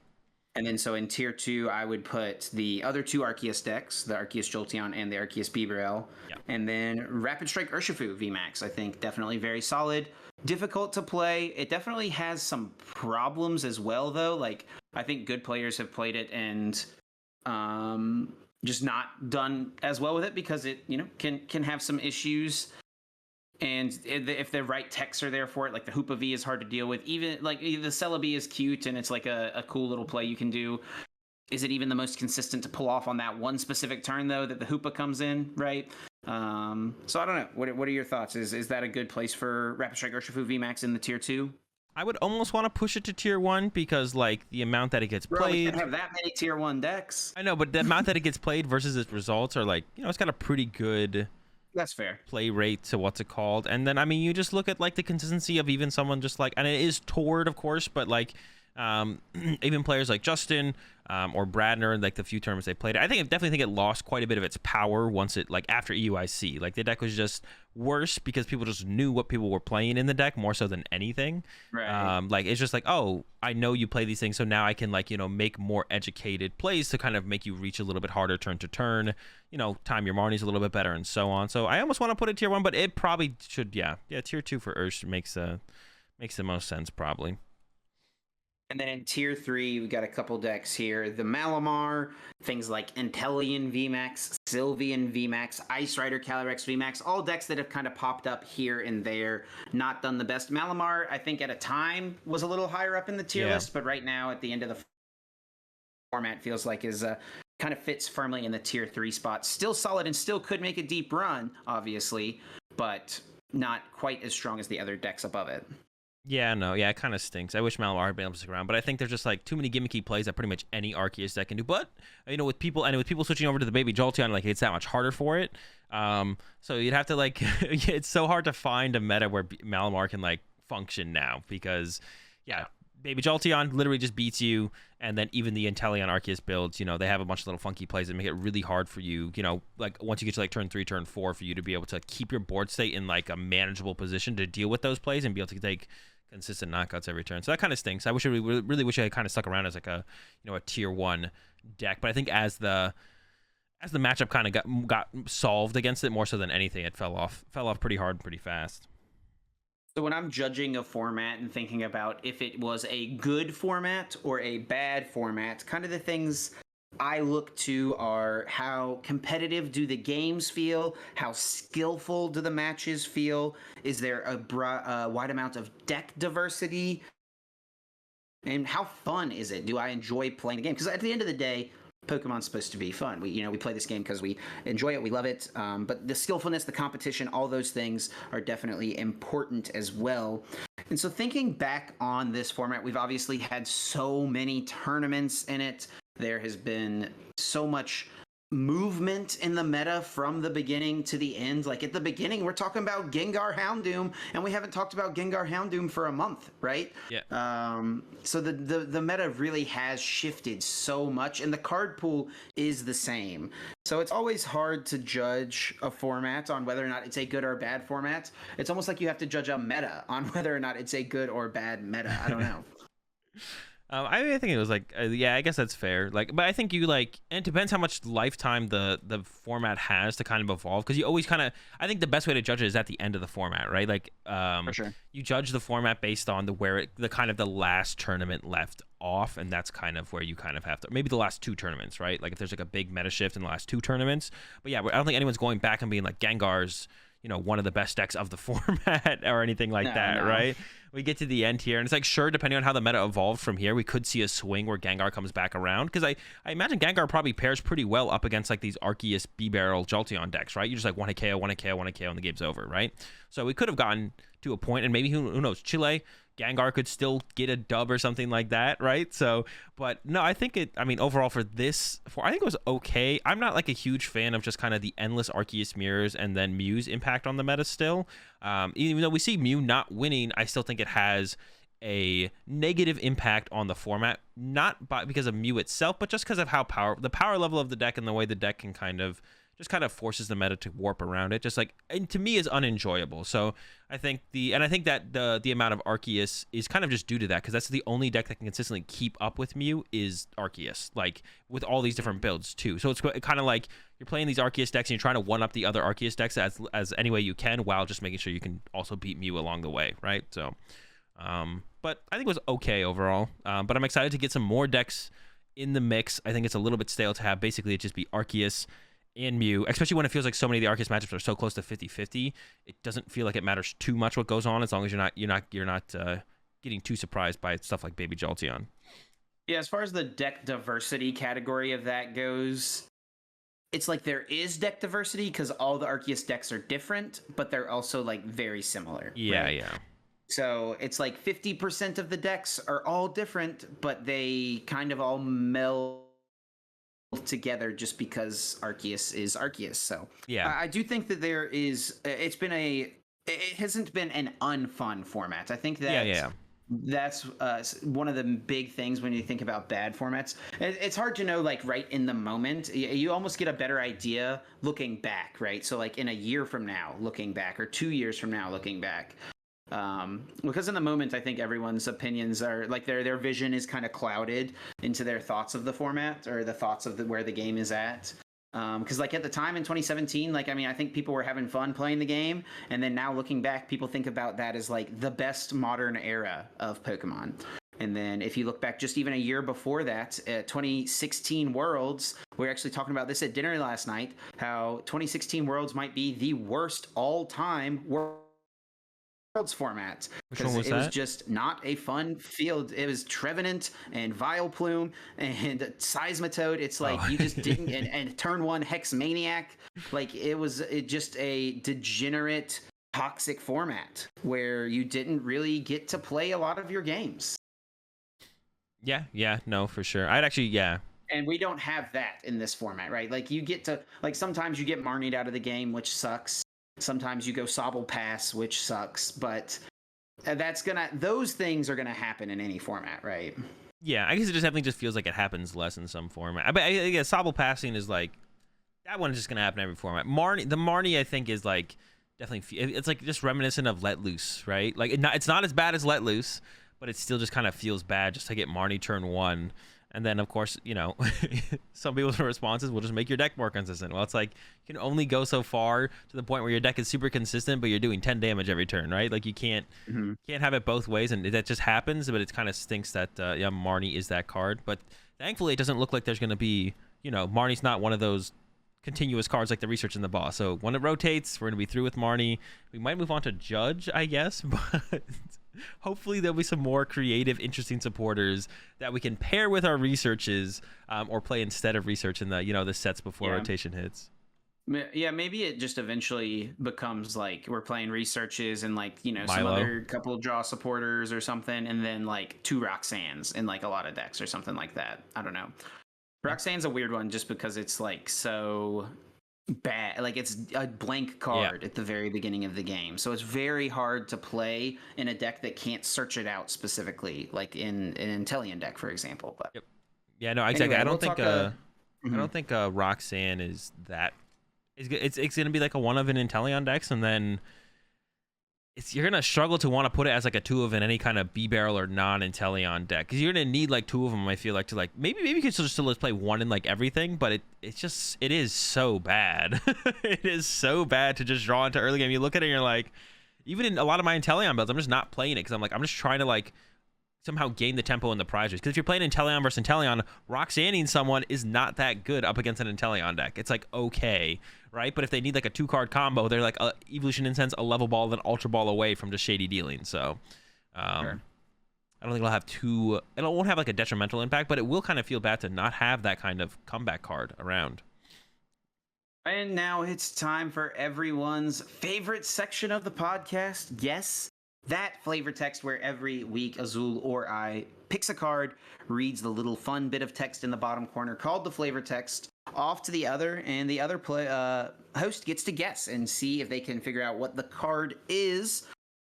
And then so in tier 2, I would put the other 2 Arceus decks, the Arceus Jolteon and the Arceus Bibarel. Yeah. And then Rapid Strike Urshifu VMAX, I think definitely very solid. Difficult to play. It definitely has some problems as well, though. Like, I think good players have played it and just not done as well with it because it, can have some issues. And if the right techs are there for it, like the Hoopa V is hard to deal with. Even like the Celebi is cute and it's like a cool little play you can do. Is it even the most consistent to pull off on that one specific turn though that the Hoopa comes in, right? So I don't know. What are your thoughts? Is that a good place for Rapid Strike Urshifu VMAX in the tier 2? I would almost want to push it to tier 1 because like the amount that it gets played. We don't have that many tier 1 decks. I know, but the amount that it gets played versus its results are like, it's got a pretty good. That's fair. Play rate to what's it called. And then, I mean, you just look at like the consistency of even someone just like, and it is Tord, of course, but like even players like Justin or Bradner, like the few tournaments they played, I definitely think it lost quite a bit of its power once it, like after EUIC, like the deck was just worse because people just knew what people were playing in the deck more so than anything. Right. Like it's just like, oh, I know you play these things, so now I can like, make more educated plays to kind of make you reach a little bit harder turn to turn, time your Marnies a little bit better and so on. So I almost want to put it tier 1, but it probably should, yeah, tier 2 for Ursh makes the most sense probably. And then in tier 3, we got a couple decks here. The Malamar, things like Inteleon VMAX, Sylveon VMAX, Ice Rider Calyrex VMAX, all decks that have kind of popped up here and there, not done the best. Malamar, I think at a time, was a little higher up in the tier list, but right now at the end of the format feels like is kind of fits firmly in the tier 3 spot. Still solid and still could make a deep run, obviously, but not quite as strong as the other decks above it. Yeah, no, yeah, it kind of stinks. I wish Malamar had been able to stick around, but I think there's just like too many gimmicky plays that pretty much any Arceus deck can do. But with people switching over to the Baby Jolteon, like it's that much harder for it. So you'd have to like, it's so hard to find a meta where Malamar can like function now because, yeah, Baby Jolteon literally just beats you, and then even the Inteleon Arceus builds, they have a bunch of little funky plays that make it really hard for you, like once you get to like turn 3, turn 4, for you to be able to keep your board state in like a manageable position to deal with those plays and be able to take consistent knockouts every turn. So that kind of stinks. I really wish I had kind of stuck around as like a tier 1 deck, but I think as the matchup kind of got solved against it more so than anything, it fell off pretty hard and pretty fast. So when I'm judging a format and thinking about if it was a good format or a bad format, kind of the things I look to are how competitive do the games feel, how skillful do the matches feel, is there a wide amount of deck diversity, and how fun is it? Do I enjoy playing the game? Because at the end of the day, Pokemon's supposed to be fun. We play this game because we enjoy it, we love it. But the skillfulness, the competition, all those things are definitely important as well. And so thinking back on this format, we've obviously had so many tournaments in it. There has been so much movement in the meta from the beginning to the end. Like at the beginning, we're talking about Gengar Houndoom, and we haven't talked about Gengar Houndoom for a month, right? Yeah. So the meta really has shifted so much, and the card pool is the same. So it's always hard to judge a format on whether or not it's a good or bad format. It's almost like you have to judge a meta on whether or not it's a good or bad meta. I don't know. I think it was like, yeah, I guess that's fair. Like, but I think and it depends how much lifetime the format has to kind of evolve. Because you always I think the best way to judge it is at the end of the format, right? Like, For sure. You judge the format based on the last tournament left off, and that's kind of where you kind of have to, maybe the last two tournaments, right? Like if there's like a big meta shift in the last two tournaments. But yeah, I don't think anyone's going back and being like Gengar's, one of the best decks of the format or anything like that, right? We get to the end here, and it's like, sure, depending on how the meta evolved from here, we could see a swing where Gengar comes back around, because I imagine Gengar probably pairs pretty well up against like these Arceus, B-Barrel, Jolteon decks, right? You just like 1 KO, 1 KO, 1 KO, and the game's over, right? So we could have gotten to a point, and maybe, who knows, Chile, Gengar could still get a dub or something like that, right? So, but no, I think overall I think it was okay. I'm not like a huge fan of just kind of the endless Arceus mirrors and then Mew's impact on the meta still. Even though we see Mew not winning, I still think it has a negative impact on the format, not because of Mew itself, but just because of how the power level of the deck and the way the deck can kind of forces the meta to warp around it, and to me is unenjoyable. So I think that the amount of Arceus is kind of just due to that, because that's the only deck that can consistently keep up with Mew is Arceus, like with all these different builds too. So it's kind of like you're playing these Arceus decks and you're trying to one up the other Arceus decks as any way you can, while just making sure you can also beat Mew along the way, right? So but I think it was okay overall. But I'm excited to get some more decks in the mix. I think it's a little bit stale to have basically it just be Arceus and Mew, especially when it feels like so many of the Arceus matchups are so close to 50-50. It doesn't feel like it matters too much what goes on, as long as you're not getting too surprised by stuff like Baby Jolteon. Yeah, as far as the deck diversity category of that goes, it's like there is deck diversity because all the Arceus decks are different, but they're also like very similar. Yeah, right? yeah. So it's like 50% of the decks are all different, but they kind of all meld together just because Arceus is Arceus. So yeah, I do think that it hasn't been an unfun format. I think that that's one of the big things when you think about bad formats. It's hard to know, like, right in the moment. You almost get a better idea looking back, right? So like in a year from now looking back, or 2 years from now looking back. Because in the moment, I think everyone's opinions are like their vision is kind of clouded into their thoughts of the format, or the thoughts of where the game is at. Because like at the time in 2017, I think people were having fun playing the game, and then now looking back, people think about that as like the best modern era of Pokemon. And then if you look back just even a year before that, at 2016 Worlds, we were actually talking about this at dinner last night, how 2016 Worlds might be the worst all-time Worlds format, because it was just not a fun field. It was Trevenant and Vileplume and Seismitoad. It's like you just didn't and turn one Hex Maniac. Like it just a degenerate, toxic format where you didn't really get to play a lot of your games. Yeah, no, for sure. And we don't have that in this format, right? Like you get to, like, sometimes you get Marnied out of the game, which sucks. Sometimes you go Sobble Pass, which sucks, but those things are gonna happen in any format, right? Yeah, I guess it just definitely just feels like it happens less in some format. I guess Sobble Passing is like, that one's just gonna happen in every format. The Marnie, I think, is like definitely, it's like just reminiscent of Let Loose, right? Like it's not as bad as Let Loose, but it still just kind of feels bad just to get Marnie turn 1. And then, of course, some people's responses will just make your deck more consistent. Well, it's like, you can only go so far to the point where your deck is super consistent, but you're doing 10 damage every turn, right? Like, you can't have it both ways, and that just happens, but it kind of stinks that, Marnie is that card. But thankfully, it doesn't look like there's going to be, Marnie's not one of those continuous cards like the Research and the Boss. So when it rotates, we're going to be through with Marnie. We might move on to Judge, I guess, but Hopefully there'll be some more creative, interesting supporters that we can pair with our researches, or play instead of research in the the sets before rotation hits. Yeah, maybe it just eventually becomes like we're playing researches and like some Milo. other couple draw supporters or something, and then like 2 Roxannes in like a lot of decks or something like that. I don't know. Roxanne's a weird one just because it's like so bad. Like it's a blank card at the very beginning of the game, so it's very hard to play in a deck that can't search it out specifically, like in an Inteleon deck, for example. But yeah, no, exactly. Anyway, I don't think Roxanne is that. It's gonna be like a one of an Inteleon decks, and then you're gonna struggle to want to put it as like a 2 of in any kind of B barrel or non-Inteleon deck, because you're gonna need like 2 of them. I feel like to like maybe you could still play 1 in like everything, but it is so bad. It is so bad to just draw into early game. You look at it and you're like, even in a lot of my Inteleon builds, I'm just not playing it because I'm just trying to like somehow gain the tempo and the prize race. Because if you're playing Inteleon versus Inteleon, Roxanneing someone is not that good up against an Inteleon deck. It's like okay, right? But if they need like a 2-card combo, they're like Evolution Incense, a level ball, then Ultra Ball away from just shady dealing. So sure. I don't think it won't have like a detrimental impact, but it will kind of feel bad to not have that kind of comeback card around. And now it's time for everyone's favorite section of the podcast. Yes, that flavor text where every week Azul or I picks a card, reads the little fun bit of text in the bottom corner called the flavor text off to the other, and the other host gets to guess and see if they can figure out what the card is.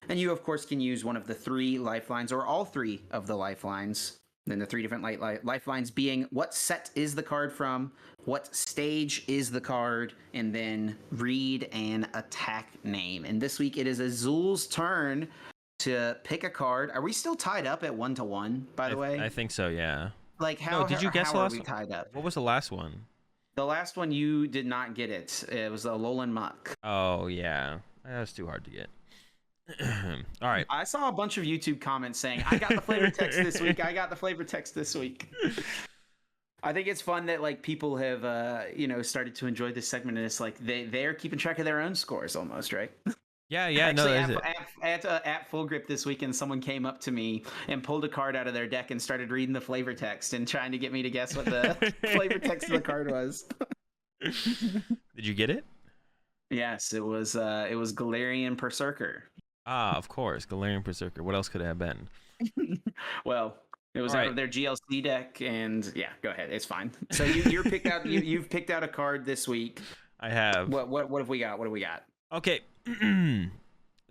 And you, of course, can use one of the 3 lifelines or all 3 of the lifelines. Then the 3 different lifelines being what set is the card from, what stage is the card, and then read an attack name. And this week it is Azul's turn to pick a card. Are we still tied up at 1-1, by the way? I think so, yeah. Like how did you guess the last one? Tied up? What was the last one? The last one you did not get it. It was a Alolan Muck. Oh, yeah. That was too hard to get. All right. I saw a bunch of YouTube comments saying, I got the flavor text this week. I got the flavor text this week. I think it's fun that like people have started to enjoy this segment, and it's like they're keeping track of their own scores almost, right? Yeah. Actually, at Full Grip this weekend, someone came up to me and pulled a card out of their deck and started reading the flavor text and trying to get me to guess what the flavor text of the card was. Did you get it? Yes, it was Galarian Berserker. Ah, of course, Galarian Berserker. What else could it have been? Well, it was out of their GLC deck, and yeah, go ahead. It's fine. So you've picked out a card this week. I have. What have we got? What do we got? Okay. This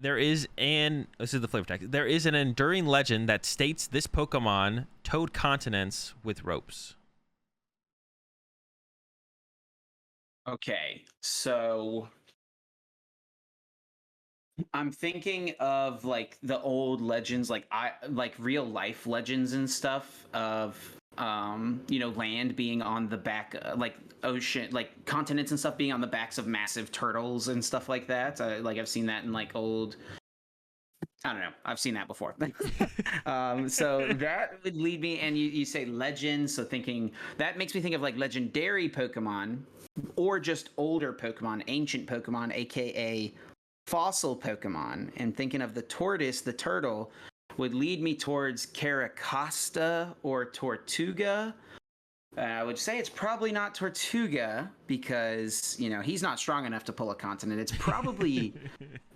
is the flavor text. There is an enduring legend that states this Pokemon towed continents with ropes. Okay, so I'm thinking of like the old legends, like real life legends and stuff of land being on the back, like ocean, like continents and stuff being on the backs of massive turtles and stuff like that. I've seen that in like old. I don't know. I've seen that before. So that would lead me, and you say legends, so that makes me think of like legendary Pokemon, or just older Pokemon, ancient Pokemon, aka fossil Pokemon. And thinking of the tortoise, the turtle, would lead me towards Caracosta or Tortuga. I would say it's probably not Tortuga because, he's not strong enough to pull a continent. It's probably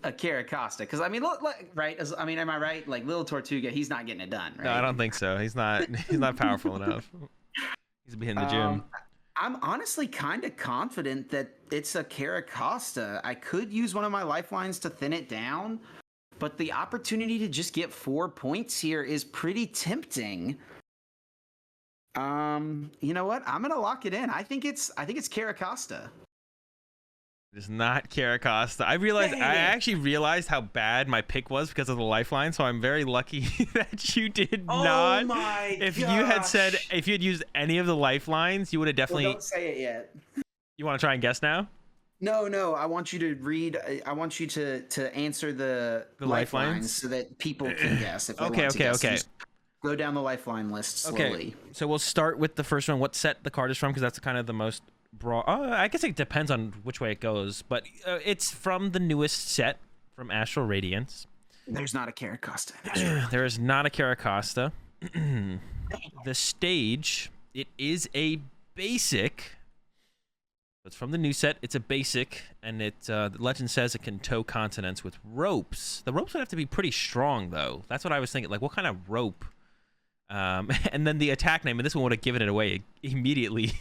a Caracosta. Because, look, right? Am I right? Like, little Tortuga, he's not getting it done, right? No, I don't think so. He's not powerful enough. He's behind the gym. I'm honestly kind of confident that it's a Caracosta. I could use one of my lifelines to thin it down, but the opportunity to just get 4 points here is pretty tempting. You know what? I'm gonna lock it in. I think it's Caracosta. It's not Caracosta. I actually realized how bad my pick was because of the lifeline, so I'm very lucky that you did not. Oh my If gosh. if you had used any of the lifelines, you would have definitely. Well, don't say it yet. You want to try and guess now? No. I want you to read. I want you to answer the lifelines so that people can guess. If they want to guess. Okay. Just go down the lifeline list slowly. Okay. So we'll start with the first one. What set the card is from? Because that's kind of the most broad. I guess it depends on which way it goes, but it's from the newest set from Astral Radiance. There's not a Caracosta. There is not a Caracosta. The stage, it is a basic. It's from the new set. It's a basic, and the legend says it can tow continents with ropes. The ropes would have to be pretty strong, though. That's what I was thinking. Like, what kind of rope? And then the attack name, and this one would have given it away immediately.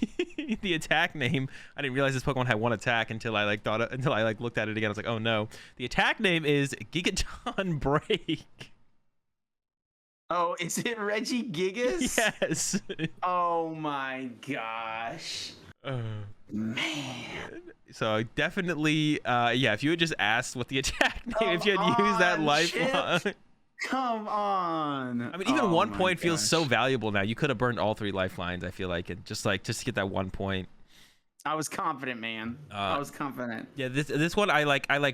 The attack name, I didn't realize this Pokemon had one attack until I looked at it again. I was like, oh no. The attack name is Gigaton Break. Oh, is it Regigigas? Yes. Oh my gosh. Man. So definitely, yeah, if you had just asked what the attack name, if you had used that lifeline. Come on. I mean, even 1 point feels so valuable now. You could have burned all 3 lifelines, I feel like, and just to get that 1 point. I was confident, man. I was confident. Yeah, this one I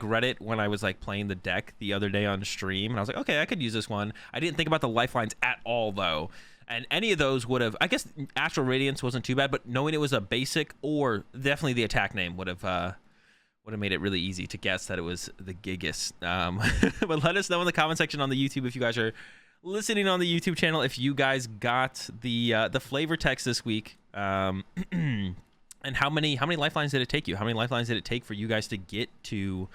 read it when I was like playing the deck the other day on stream, and I was like, okay, I could use this one. I didn't think about the lifelines at all though. And any of those would have, I guess Astral Radiance wasn't too bad, but knowing it was a basic or definitely the attack name would have made it really easy to guess that it was the Gigas. But let us know in the comment section on the YouTube if you guys are listening on the YouTube channel, if you guys got the flavor text this week. And how many lifelines did it take you? How many lifelines did it take for you guys to get to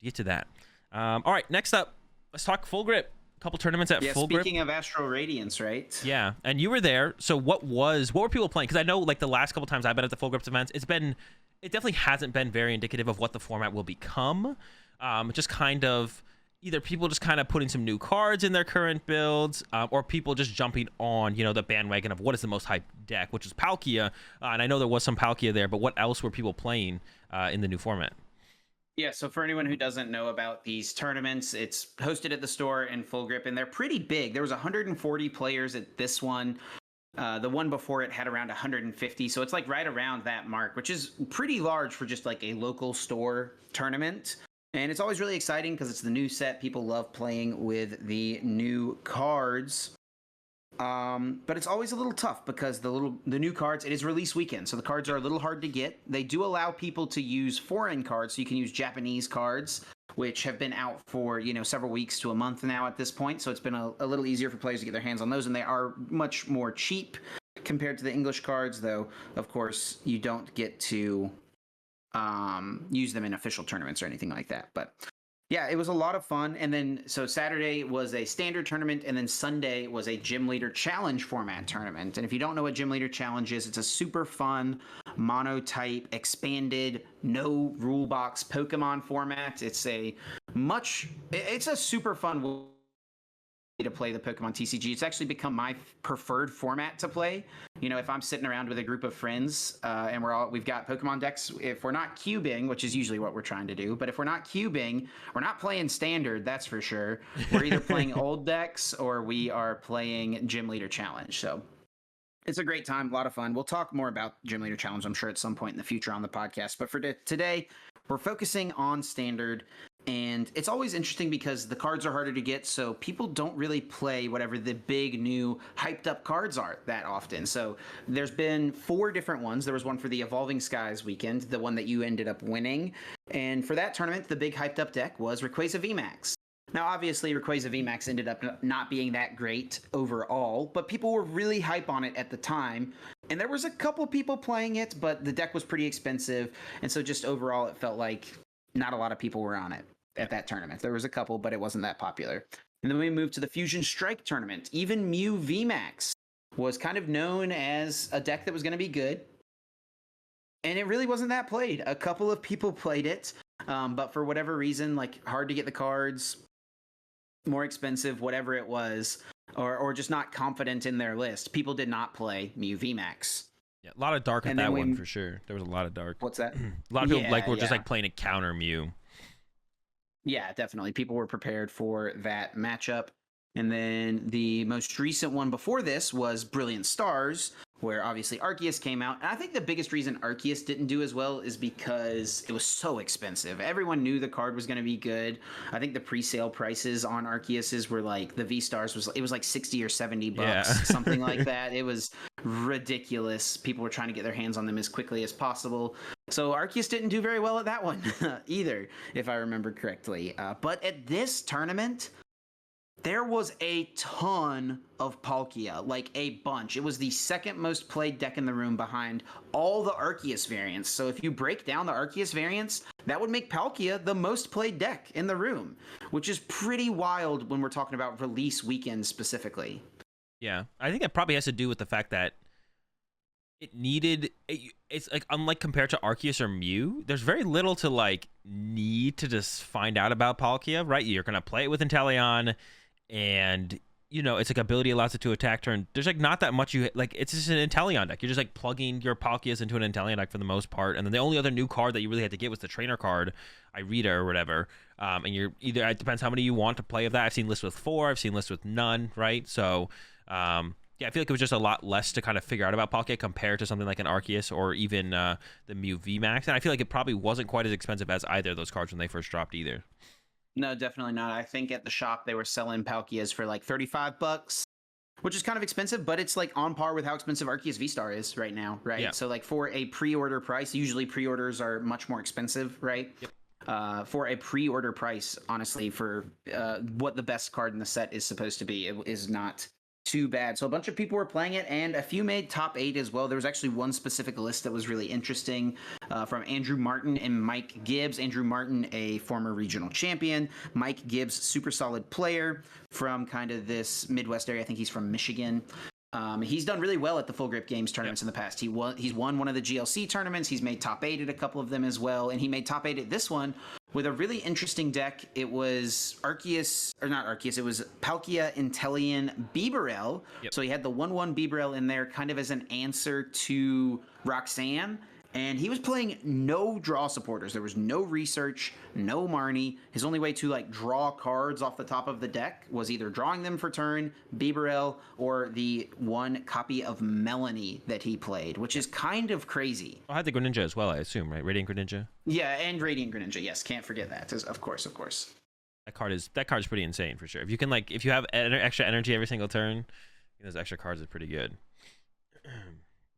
that? All right, next up, let's talk Full Grip. A couple tournaments at Full Grip. Speaking of Astral Radiance, right? Yeah, and you were there. So what were people playing? Because I know like the last couple times I've been at the Full Grip events, it definitely hasn't been very indicative of what the format will become. Just kind of either people just kind of putting some new cards in their current builds, or people just jumping on, the bandwagon of what is the most hyped deck, which is Palkia. And I know there was some Palkia there, but what else were people playing in the new format? Yeah, so for anyone who doesn't know about these tournaments, it's hosted at the store in Full Grip, and they're pretty big. There was 140 players at this one. The one before it had around 150, so it's like right around that mark, which is pretty large for just like a local store tournament. And it's always really exciting because it's the new set. People love playing with the new cards. But it's always a little tough because the new cards, it is release weekend, so the cards are a little hard to get. They do allow people to use foreign cards, so you can use Japanese cards, which have been out for, several weeks to a month now at this point. So it's been a little easier for players to get their hands on those, and they are much more cheap compared to the English cards, though, of course, you don't get to use them in official tournaments or anything like that. But yeah, it was a lot of fun. And then, so Saturday was a standard tournament, and then Sunday was a Gym Leader Challenge format tournament. And if you don't know what Gym Leader Challenge is, it's a super fun, monotype, expanded, no rule box Pokemon format. It's a super fun way to play the Pokemon TCG. It's actually become my preferred format to play. If I'm sitting around with a group of friends and we've got Pokemon decks, if we're not cubing, which is usually what we're trying to do, but if we're not cubing, we're not playing standard, that's for sure. We're either playing old decks or we are playing Gym Leader Challenge. So it's a great time, a lot of fun. We'll talk more about Gym Leader Challenge, I'm sure, at some point in the future on the podcast. But for today, we're focusing on standard. And it's always interesting because the cards are harder to get, so people don't really play whatever the big new hyped up cards are that often. So there's been 4 different ones. There was one for the Evolving Skies weekend, the one that you ended up winning. And for that tournament, the big hyped up deck was Rayquaza VMAX. Now, obviously, Rayquaza VMAX ended up not being that great overall, but people were really hype on it at the time. And there was a couple people playing it, but the deck was pretty expensive. And so just overall, it felt like not a lot of people were on it at that tournament. There was a couple, but it wasn't that popular. And then we moved to the Fusion Strike tournament. Even Mew VMAX was kind of known as a deck that was going to be good. And it really wasn't that played. A couple of people played it, but for whatever reason, like hard to get the cards, more expensive, whatever it was, or just not confident in their list. People did not play Mew VMAX. Yeah, a lot of dark at that one for sure. There was a lot of dark. What's that? A lot of people were just like playing a counter Mew. Yeah, definitely. People were prepared for that matchup. And then the most recent one before this was Brilliant Stars, where obviously Arceus came out. And I think the biggest reason Arceus didn't do as well is because it was so expensive. Everyone knew the card was going to be good. I think the pre-sale prices on Arceus's were like, the V-Stars was like 60 or 70 bucks, something like that. It was ridiculous. People were trying to get their hands on them as quickly as possible. So Arceus didn't do very well at that one either, if I remember correctly. But at this tournament, There was a ton of Palkia, like a bunch. It was the second most played deck in the room behind all the Arceus variants. So if you break down the Arceus variants, that would make Palkia the most played deck in the room, which is pretty wild when we're talking about release weekend specifically. Yeah, I think that probably has to do with the fact that it's like, unlike compared to Arceus or Mew, there's very little to like need to just find out about Palkia, right? You're gonna play it with Inteleon, and it's like ability allows it to attack turn. There's like not that much like, it's just an Inteleon deck. You're just like plugging your Palkias into an Inteleon deck for the most part, and then the only other new card that you really had to get was the trainer card, Irida or whatever. And you're either, it depends how many you want to play of that. I've seen lists with 4, I've seen lists with none, right? So yeah, I feel like it was just a lot less to kind of figure out about Palkia compared to something like an Arceus or even the Mew VMAX. And I feel like it probably wasn't quite as expensive as either of those cards when they first dropped either. No, definitely not. I think at the shop they were selling Palkias for like $35, which is kind of expensive, but it's like on par with how expensive Arceus VSTAR is right now, right? Yeah. So like for a pre-order price, usually pre-orders are much more expensive, right? Yep. For a pre-order price, honestly, for what the best card in the set is supposed to be, it is not too bad. So a bunch of people were playing it, and a few made top 8 as well. There was actually one specific list that was really interesting from Andrew Martin and Mike Gibbs. Andrew Martin, a former regional champion. Mike Gibbs, super solid player from kind of this Midwest area. I think he's from Michigan. He's done really well at the Full Grip Games tournaments in the past. He's won one of the GLC tournaments. He's made top 8 at a couple of them as well, and he made top 8 at this one with a really interesting deck. It was Arceus, or not Arceus, it was Palkia, Inteleon, Bibarel. Yep. So he had the 1/1 Bibarel in there kind of as an answer to Roxanne. And he was playing no draw supporters. There was no research, no Marnie. His only way to like draw cards off the top of the deck was either drawing them for turn, Bibarel, or the one copy of Melanie that he played, which is kind of crazy. I had the Greninja as well, I assume, right? Radiant Greninja? Yeah, and Radiant Greninja. Yes, can't forget that. Of course. That card is pretty insane for sure. If you have extra energy every single turn, those extra cards are pretty good.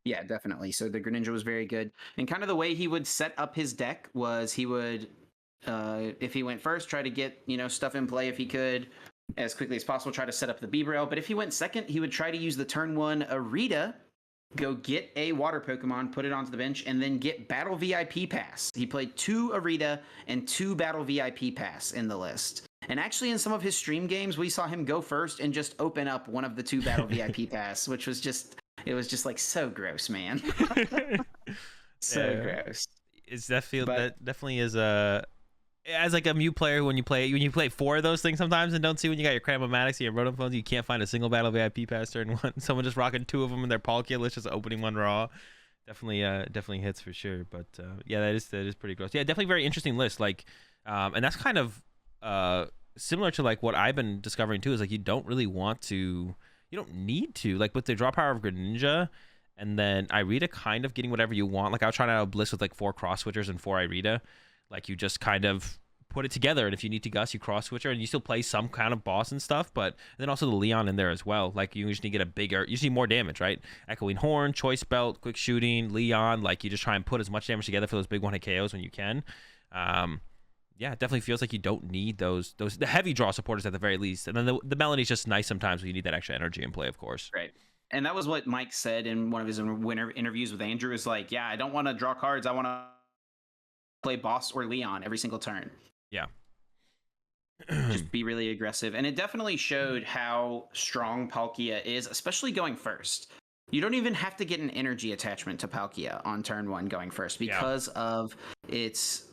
Yeah, definitely. So the Greninja was very good. And kind of the way he would set up his deck was he would, if he went first, try to get, stuff in play if he could as quickly as possible, try to set up the Bibarel. But if he went second, he would try to use the turn 1 Arita, go get a water Pokemon, put it onto the bench, and then get Battle VIP Pass. He played 2 Arita and 2 Battle VIP Pass in the list. And actually in some of his stream games, we saw him go first and just open up one of the 2 Battle VIP Pass, which was just... It was just like so gross, man. Gross. That definitely is as like a Mew player, when you play 4 of those things sometimes and don't see when you got your Cramomatics and your Rotom phones, you can't find a single Battle VIP Pass turn 1. Someone just rocking 2 of them in their Palkia list, just opening one raw. Definitely hits for sure. But yeah, that is pretty gross. Yeah, definitely very interesting list. Like, and that's kind of similar to like what I've been discovering too. Is like you don't need to, like with the draw power of Greninja and then Irida kind of getting whatever you want. Like I was trying out Bliss with like 4 cross switchers and 4 Irida. Like you just kind of put it together, and if you need to Gus, you cross switcher, and you still play some kind of boss and stuff, but then also the Leon in there as well. Like you usually get you need more damage, right? Echoing Horn, Choice Belt, Quick Shooting, Leon, like you just try and put as much damage together for those big 1-hit KOs when you can. Yeah, it definitely feels like you don't need the heavy draw supporters at the very least. And then the Melanie's just nice sometimes when you need that extra energy in play, of course. Right. And that was what Mike said in one of his interviews with Andrew, is like, yeah, I don't want to draw cards. I want to play boss or Leon every single turn. Yeah. Just be really aggressive. And it definitely showed how strong Palkia is, especially going first. You don't even have to get an energy attachment to Palkia on turn 1 going first because of its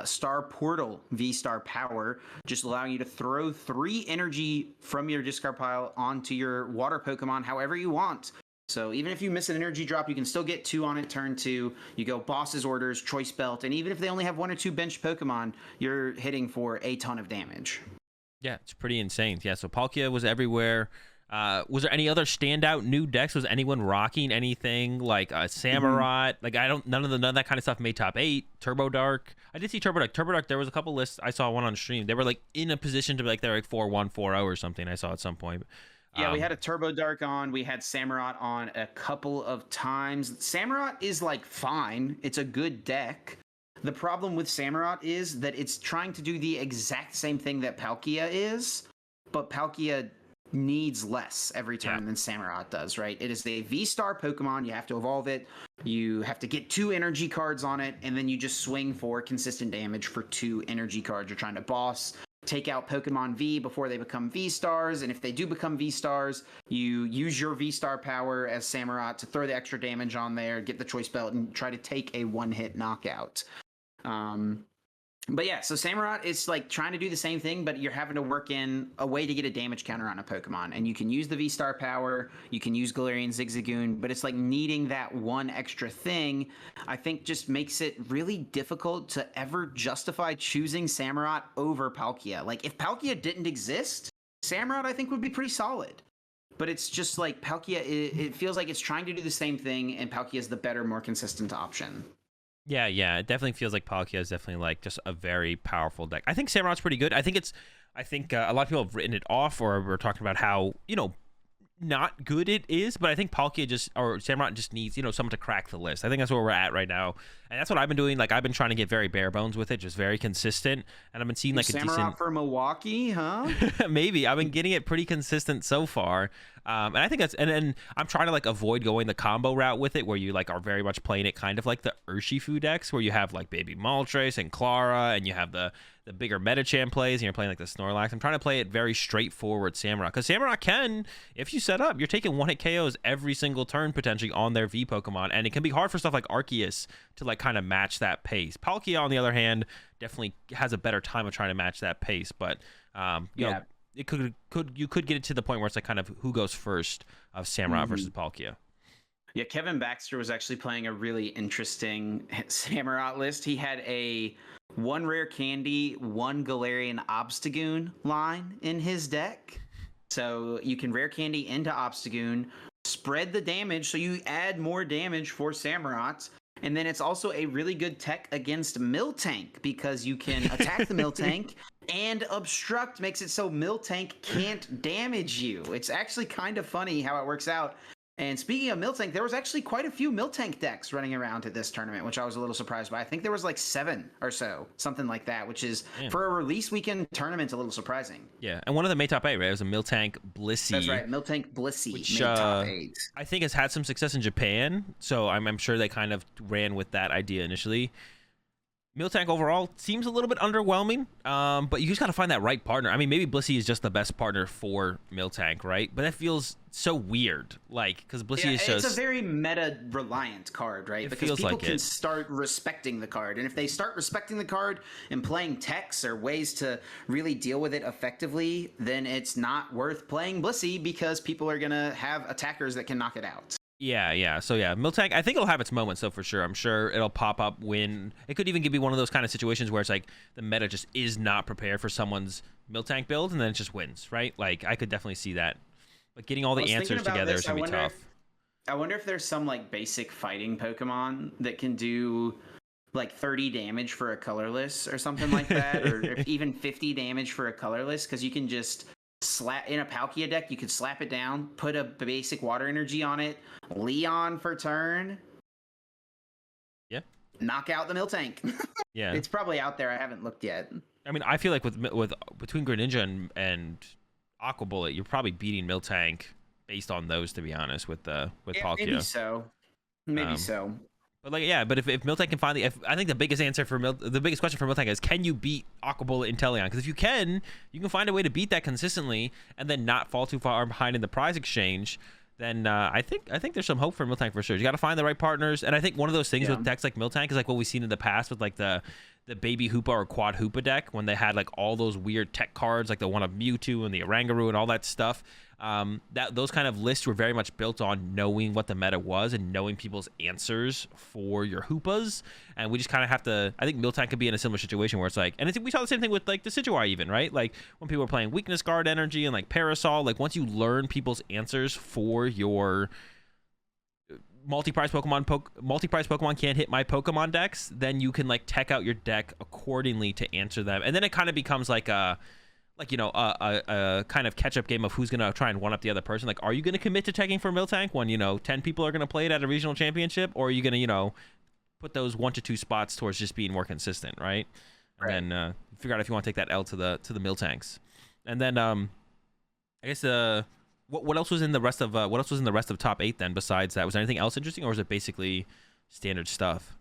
Star Portal V-Star power, just allowing you to throw 3 energy from your discard pile onto your water Pokemon however you want. So even if you miss an energy drop, you can still get 2 on it turn 2. You go Boss's Orders, Choice Belt, and even if they only have 1 or 2 bench Pokemon, you're hitting for a ton of damage. Yeah, it's pretty insane. Yeah, so Palkia was everywhere. Was there any other standout new decks? Was anyone rocking anything like Samurott? Like none of that kind of stuff made top 8. Turbo Dark. I did see Turbo Dark. Turbo Dark, there was a couple lists. I saw one on stream. They were like in a position to be like, they're like 4-1, 4-0 or something. I saw at some point. Yeah, we had a Turbo Dark on. We had Samurott on a couple of times. Samurott is like fine. It's a good deck. The problem with Samurott is that it's trying to do the exact same thing that Palkia is, but Palkia needs less every turn than Samurott does, right? It is a V-Star Pokemon. You have to evolve it. You have to get 2 energy cards on it, and then you just swing for consistent damage for 2 energy cards. You're trying to boss, take out Pokemon V before they become V-Stars, and if they do become V-Stars, you use your V-Star power as Samurott to throw the extra damage on there, get the Choice Belt, and try to take a one-hit knockout. But yeah, so Samurott is like trying to do the same thing, but you're having to work in a way to get a damage counter on a Pokemon. And you can use the V-Star power, you can use Galarian Zigzagoon, but it's like needing that one extra thing, I think just makes it really difficult to ever justify choosing Samurott over Palkia. Like if Palkia didn't exist, Samurott I think would be pretty solid. But it's just like Palkia, it feels like it's trying to do the same thing, and Palkia is the better, more consistent option. Yeah, it definitely feels like Palkia is definitely like just a very powerful deck. I think Samurott's pretty good. I think a lot of people have written it off, or we're talking about how, not good it is, but I think Palkia or Samurott just needs, someone to crack the list. I think that's where we're at right now. And that's what I've been doing. Like, I've been trying to get very bare bones with it, just very consistent. And I've been seeing like a Samurott decent for Milwaukee, huh? Maybe. I've been getting it pretty consistent so far. And I think that's, and I'm trying to like avoid going the combo route with it, where you like are very much playing it kind of like the Urshifu decks, where you have like Baby Moltres and Clara, and you have the bigger Metacham plays, and you're playing like the Snorlax. I'm trying to play it very straightforward Samurott, because Samurott can, if you set up, you're taking 1-hit KOs every single turn potentially on their V Pokemon, and it can be hard for stuff like Arceus to like kind of match that pace. Palkia, on the other hand, definitely has a better time of trying to match that pace, but you know, it you could get it to the point where it's like kind of who goes first of Samurott versus Palkia. Yeah, Kevin Baxter was actually playing a really interesting Samurott list. He had a 1 rare candy, 1 Galarian Obstagoon line in his deck. So you can rare candy into Obstagoon, spread the damage, so you add more damage for Samurott. And then it's also a really good tech against Miltank, because you can attack the Miltank, and Obstruct makes it so Miltank can't damage you. It's actually kind of funny how it works out. And speaking of Miltank, there was actually quite a few Miltank decks running around at this tournament, which I was a little surprised by. I think there was like 7 or so, something like that, which is, for a release weekend tournament, a little surprising. Yeah, and one of them made top 8, right? It was a Miltank Blissey. That's right, Miltank Blissey which, made top 8. I think has had some success in Japan, so I'm sure they kind of ran with that idea initially. Miltank overall seems a little bit underwhelming, but you just got to find that right partner. I mean, maybe Blissey is just the best partner for Miltank, right? But that feels so weird, like, because Blissey is just... It's a very meta-reliant card, right? Because people can start respecting the card, and if they start respecting the card and playing techs or ways to really deal with it effectively, then it's not worth playing Blissey, because people are going to have attackers that can knock it out. Yeah. So yeah, Miltank, I think it'll have its moments, though, for sure. I'm sure it'll pop up when... It could even be one of those kind of situations where it's like the meta just is not prepared for someone's Miltank build, and then it just wins, right? Like, I could definitely see that. But getting all the answers together is going to be tough. I wonder if there's some, like, basic fighting Pokemon that can do, like, 30 damage for a colorless or something like that, or even 50 damage for a colorless, because you can just... slap in a Palkia deck, you could slap it down, put a basic water energy on it, Leon for turn, knock out the Miltank. Yeah, it's probably out there. I haven't looked yet. I mean, I feel like with between Greninja and Aqua Bullet, you're probably beating Miltank based on those, to be honest, with Palkia. Maybe so. But like, yeah, but if Miltank can finally, I think the biggest answer for the biggest question for Miltank is, can you beat Aqua Bullet and Teleon? Because if you can find a way to beat that consistently and then not fall too far behind in the prize exchange, then I think there's some hope for Miltank for sure. You got to find the right partners, and I think one of those things with decks like Miltank is like what we've seen in the past with like the Baby Hoopa or Quad Hoopa deck, when they had like all those weird tech cards, like the one of Mewtwo and the Oranguru and all that stuff. Those kind of lists were very much built on knowing what the meta was and knowing people's answers for your Hoopas, and we just kind of have to... I think Miltank could be in a similar situation where it's like... And we saw the same thing with like the Decidueye even, right? Like when people were playing Weakness Guard Energy and like Parasol, like once you learn people's answers for your multi-prize Pokemon can't hit my Pokemon decks, then you can like tech out your deck accordingly to answer them, and then it kind of becomes like a kind of catch-up game of who's going to try and one-up the other person. Like, are you going to commit to tagging for Miltank when, 10 people are going to play it at a regional championship? Or are you going to, put those 1 to 2 spots towards just being more consistent, right? And then figure out if you want to take that L to the Miltanks. And then I guess what else was in the rest of top 8 then besides that? Was there anything else interesting, or was it basically standard stuff?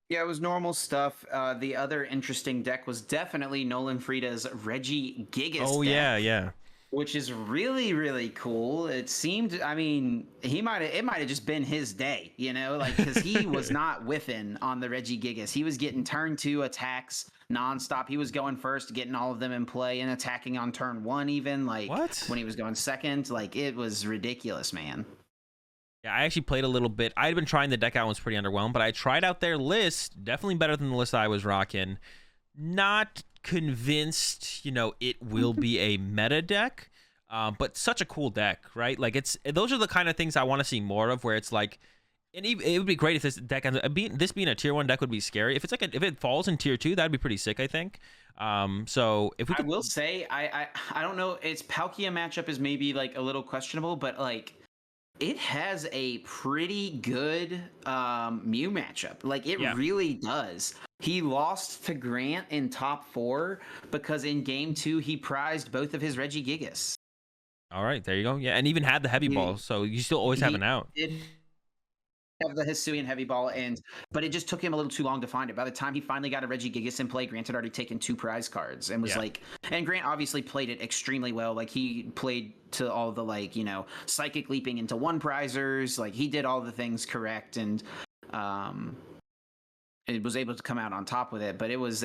Yeah, it was normal stuff. The other interesting deck was definitely Nolan Frida's Reggie Gigas Oh deck, yeah. which is really, really cool. It seemed, I mean, it might have just been his day, you know, like, because he was not whiffing on the Reggie Gigas. He was getting turn 2 attacks nonstop. He was going first, getting all of them in play and attacking on turn 1 even, like, What? when he was going second. Like, it was ridiculous, man. Yeah, I actually played a little bit. I had been trying the deck out, and was pretty underwhelmed, but I tried out their list. Definitely better than the list I was rocking. Not convinced, it will be a meta deck, but such a cool deck, right? Like, those are the kind of things I want to see more of, where it's like, and it would be great if this deck this being a tier 1 deck would be scary. If it's like if it falls in tier 2, that'd be pretty sick, I think. So if we could... I will say, I don't know, its Palkia matchup is maybe like a little questionable, but like, it has a pretty good Mew matchup. Like, it really does. He lost to Grant in top 4 because in game 2 he prized both of his Reggie Gigas. All right, there you go. Yeah, and even had the heavy ball, so you still always have an out. Have the Hisuian heavy ball, but it just took him a little too long to find it. By the time he finally got a Reggie Gigas in play, Grant had already taken 2 prize cards and was and Grant obviously played it extremely well. Like, he played to all the, like, psychic leaping into 1 prizers. Like, he did all the things correct, and it was able to come out on top with it. But it was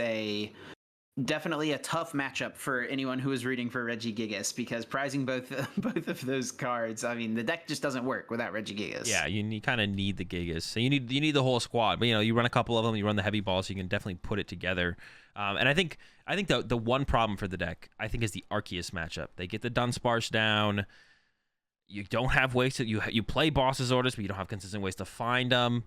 definitely a tough matchup for anyone who was rooting for Reggie Gigas, because prizing both of those cards, I mean, the deck just doesn't work without Reggie Gigas. Yeah, you kind of need the Gigas. So you need the whole squad. But you run a couple of them, you run the heavy ball, so you can definitely put it together. And I think the one problem for the deck, I think, is the Arceus matchup. They get the Dunsparce down. You don't have ways to you play bosses orders, but you don't have consistent ways to find them.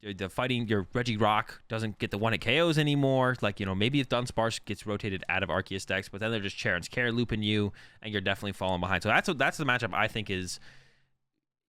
The fighting your Reggie Rock doesn't get the 1-hit KOs anymore. Like, maybe if Dunsparce gets rotated out of Arceus decks, but then they're just Charon's Care looping you, and you're definitely falling behind. So that's the matchup I think is,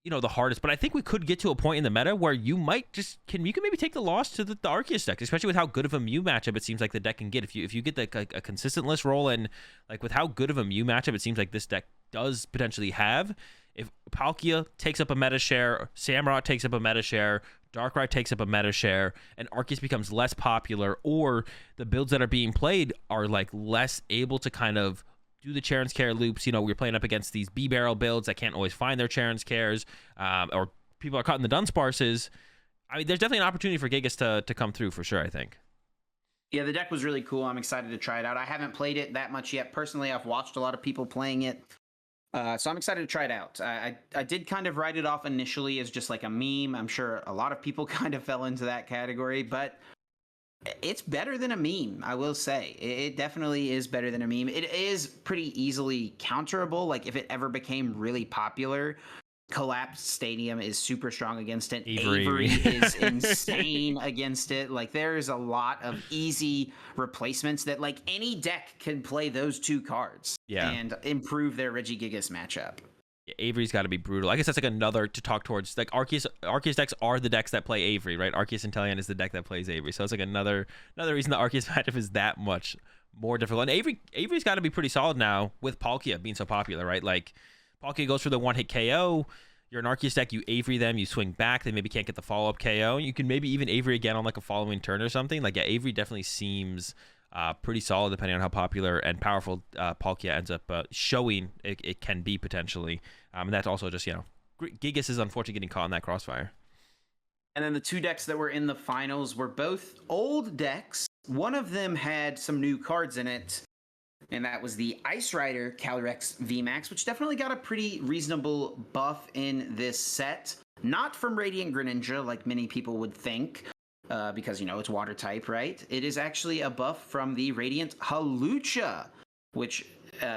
the hardest. But I think we could get to a point in the meta where you might can maybe take the loss to the Arceus deck, especially with how good of a Mew matchup it seems like the deck can get. If you get a consistent list roll, and like with how good of a Mew matchup it seems like this deck does potentially have. If Palkia takes up a meta share, Samurott takes up a meta share, Darkrai takes up a meta share, and Arceus becomes less popular, or the builds that are being played are like less able to kind of do the Charon's Care loops. We're playing up against these B-Barrel builds that can't always find their Charon's Cares, or people are caught in the Dunsparces. I mean, there's definitely an opportunity for Gigas to come through for sure, I think. Yeah, the deck was really cool. I'm excited to try it out. I haven't played it that much yet. Personally, I've watched a lot of people playing it. So I'm excited to try it out. I did kind of write it off initially as just like a meme. I'm sure a lot of people kind of fell into that category, but it's better than a meme, I will say. It definitely is better than a meme. It is pretty easily counterable. Like, if it ever became really popular, Collapsed Stadium is super strong against it. Avery is insane against it. Like, there's a lot of easy replacements that, like, any deck can play those 2 cards and improve their Reggie Gigas matchup. Yeah, Avery's got to be brutal. I guess that's like another to talk towards. Like, Arceus decks are the decks that play Avery, right? Arceus Inteleon is the deck that plays Avery. So it's like another reason the Arceus matchup is that much more difficult. And Avery's got to be pretty solid now with Palkia being so popular, right? Like, Palkia goes for the 1-hit KO. You're an Arceus deck, you Avery them, you swing back, they maybe can't get the follow-up KO. You can maybe even Avery again on like a following turn or something. Like, yeah, Avery definitely seems pretty solid depending on how popular and powerful Palkia ends up showing it can be potentially. And that's also just, Gigas is unfortunately getting caught in that crossfire. And then the 2 decks that were in the finals were both old decks. One of them had some new cards in it, and that was the Ice Rider Calyrex VMAX, which definitely got a pretty reasonable buff in this set. Not from Radiant Greninja, like many people would think, because, it's water type, right? It is actually a buff from the Radiant Hawlucha, which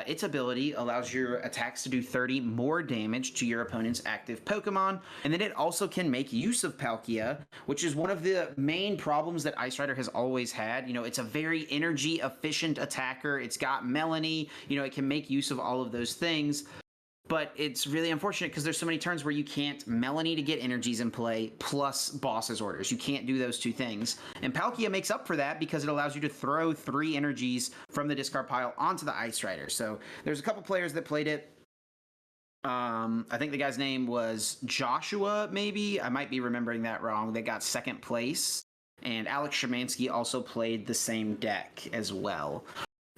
its ability allows your attacks to do 30 more damage to your opponent's active Pokemon. And then it also can make use of Palkia, which is one of the main problems that Ice Rider has always had. It's a very energy efficient attacker. It's got Melanie, it can make use of all of those things. But it's really unfortunate because there's so many turns where you can't Melanie to get energies in play plus boss's orders. You can't do those two things. And Palkia makes up for that because it allows you to throw 3 energies from the discard pile onto the Ice Rider. So there's a couple players that played it. I think the guy's name was Joshua, maybe. I might be remembering that wrong. They got second place. And Alex Szymanski also played the same deck as well.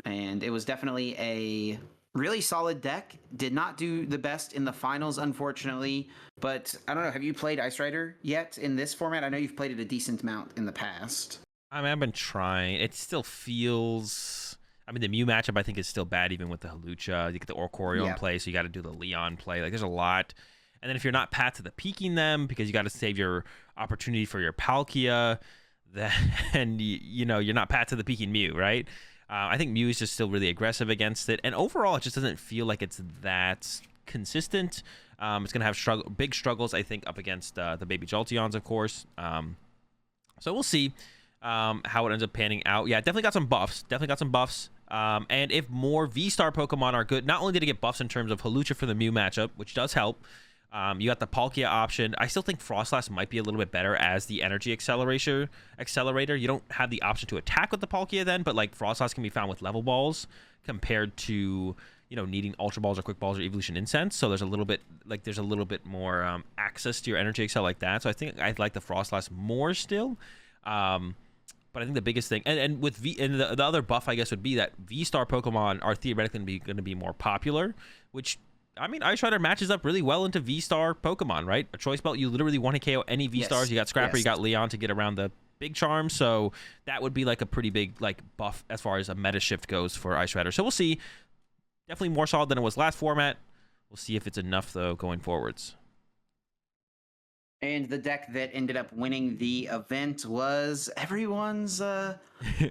And it was definitely a really solid deck. Did not do the best in the finals, unfortunately. But I don't know. Have you played Ice Rider yet in this format? I know you've played it a decent amount in the past. I mean, I've been trying. It still feels... I mean, the Mew matchup, I think, is still bad, even with the Hawlucha. You get the Oricorio in play, so you got to do the Leon play. Like, there's a lot. And then if you're not Pat to the peaking them, because you got to save your opportunity for your Palkia, then, you're not Pat to the peaking Mew, right? I think Mew is just still really aggressive against it. And overall, it just doesn't feel like it's that consistent. It's going to have big struggles, I think, up against the Baby Jolteons, of course. So we'll see how it ends up panning out. Yeah, definitely got some buffs. And if more V-Star Pokemon are good, not only did it get buffs in terms of Hawlucha for the Mew matchup, which does help, you got the Palkia option. I still think Frostlass might be a little bit better as the energy accelerator. You don't have the option to attack with the Palkia then, but like Frostlass can be found with level balls compared to needing Ultra Balls or Quick Balls or Evolution Incense. So there's a little bit more access to your energy excel like that. So I think I like the Frostlass more still. But I think the biggest thing, and with the other buff, I guess, would be that V-Star Pokemon are theoretically going to be more popular, which, I mean, Ice Rider matches up really well into V-Star Pokemon, right? A Choice Belt, you literally want to KO any V-Stars. Yes. You got Scrapper, you got Leon to get around the big charm, so that would be like a pretty big buff as far as a meta shift goes for Ice Rider. So we'll see. Definitely more solid than it was last format. We'll see if it's enough, though, going forwards. And the deck that ended up winning the event was everyone's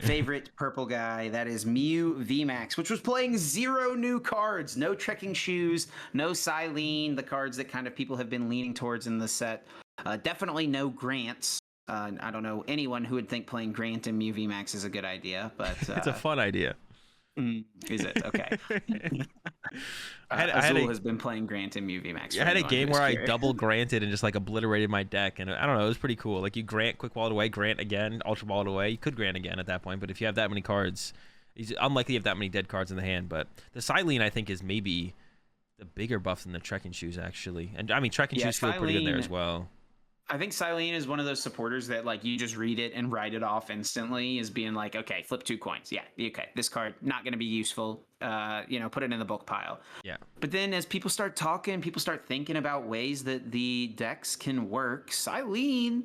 favorite purple guy. That is Mew VMAX, which was playing 0 new cards. No Trekking Shoes, no Silene, the cards that kind of people have been leaning towards in the set. Definitely no Grants. I don't know anyone who would think playing Grant and Mew VMAX is a good idea, but... it's a fun idea. Is it? Okay. Azul has been playing Grant and Mew VMAX. I had a game where I double granted and just obliterated my deck, and I don't know, it was pretty cool. Like, you grant, quick ball it away, grant again, ultra ball it away. You could grant again at that point, but if you have that many cards, it's unlikely you have that many dead cards in the hand. But the Silene, I think, is maybe the bigger buff than the Trekking Shoes, actually. And I mean, Trekking Shoes feel pretty good there as well. I think Silene is one of those supporters that you just read it and write it off instantly as being like, okay, flip 2 coins. Yeah, okay, this card not going to be useful. Put it in the book pile. Yeah. But then as people start talking, people start thinking about ways that the decks can work. Silene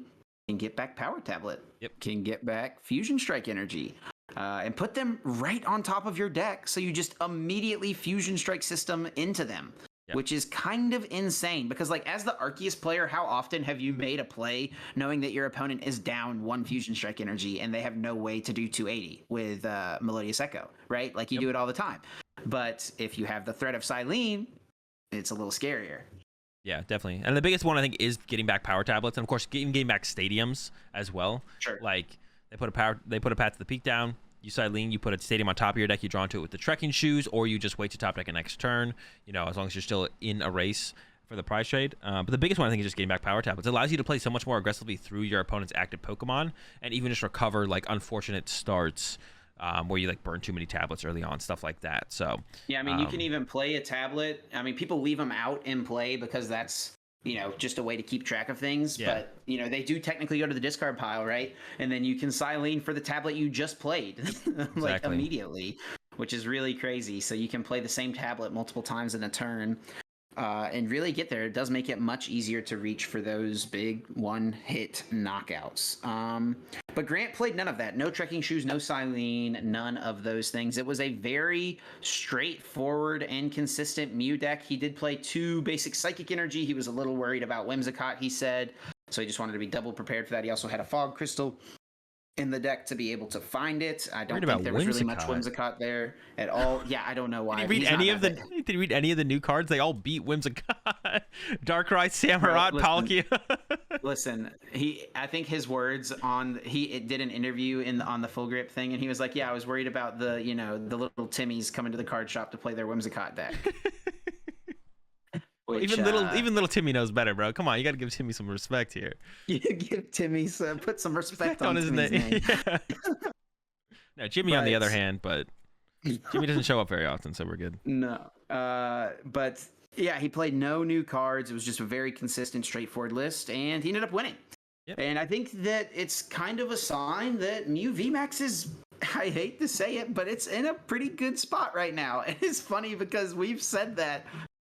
can get back Power Tablet. Yep. Can get back Fusion Strike Energy. And put them right on top of your deck, so you just immediately Fusion Strike system into them. Yep. Which is kind of insane because, as the Arceus player, how often have you made a play knowing that your opponent is down 1 Fusion Strike Energy and they have no way to do 280 with Melodious Echo, right? You do it all the time. But if you have the threat of Silene, it's a little scarier. Yeah, definitely. And the biggest one, I think, is getting back Power Tablets and, of course, getting back Stadiums as well. Sure. They put a Pat to the Peak down. You Silene, you put a Stadium on top of your deck, you draw into it with the Trekking Shoes, or you just wait to top deck a next turn, as long as you're still in a race for the prize trade. But the biggest one, I think, is just getting back Power Tablets. It allows you to play so much more aggressively through your opponent's active Pokemon, and even just recover, unfortunate starts where you, burn too many tablets early on, stuff like that. So yeah, I mean, you can even play a tablet. I mean, people leave them out in play because that's just a way to keep track of things. Yeah. But, they do technically go to the discard pile, right? And then you can Silene for the tablet you just played, exactly. Immediately, which is really crazy. So you can play the same tablet multiple times in a turn and really get there. It does make it much easier to reach for those big one-hit knockouts. But Grant played none of that. No Trekking Shoes, no Silene, none of those things. It was a very straightforward and consistent Mew deck. He did play 2 basic Psychic Energy. He was a little worried about Whimsicott, he said. So he just wanted to be double prepared for that. He also had a Fog Crystal in the deck to be able to find it. I don't think there was really much Whimsicott there at all. Yeah, I don't know why. Did you read any of the new cards? They all beat Whimsicott. Darkrai, Samurott, Palkia. Listen, I think his words he did an interview on the Full Grip thing, and he was like, "Yeah, I was worried about the little Timmies coming to the card shop to play their Whimsicott deck." Which, Even little Timmy knows better, bro. Come on, you got to give Timmy some respect here. you give Timmy put some respect on his Timmy's name. Yeah. No, Jimmy on the other hand, but Jimmy doesn't show up very often, so we're good. No. But yeah, he played no new cards. It was just a very consistent, straightforward list, and he ended up winning. Yep. And I think that it's kind of a sign that Mew VMAX is, I hate to say it, but it's in a pretty good spot right now. And it's funny because we've said that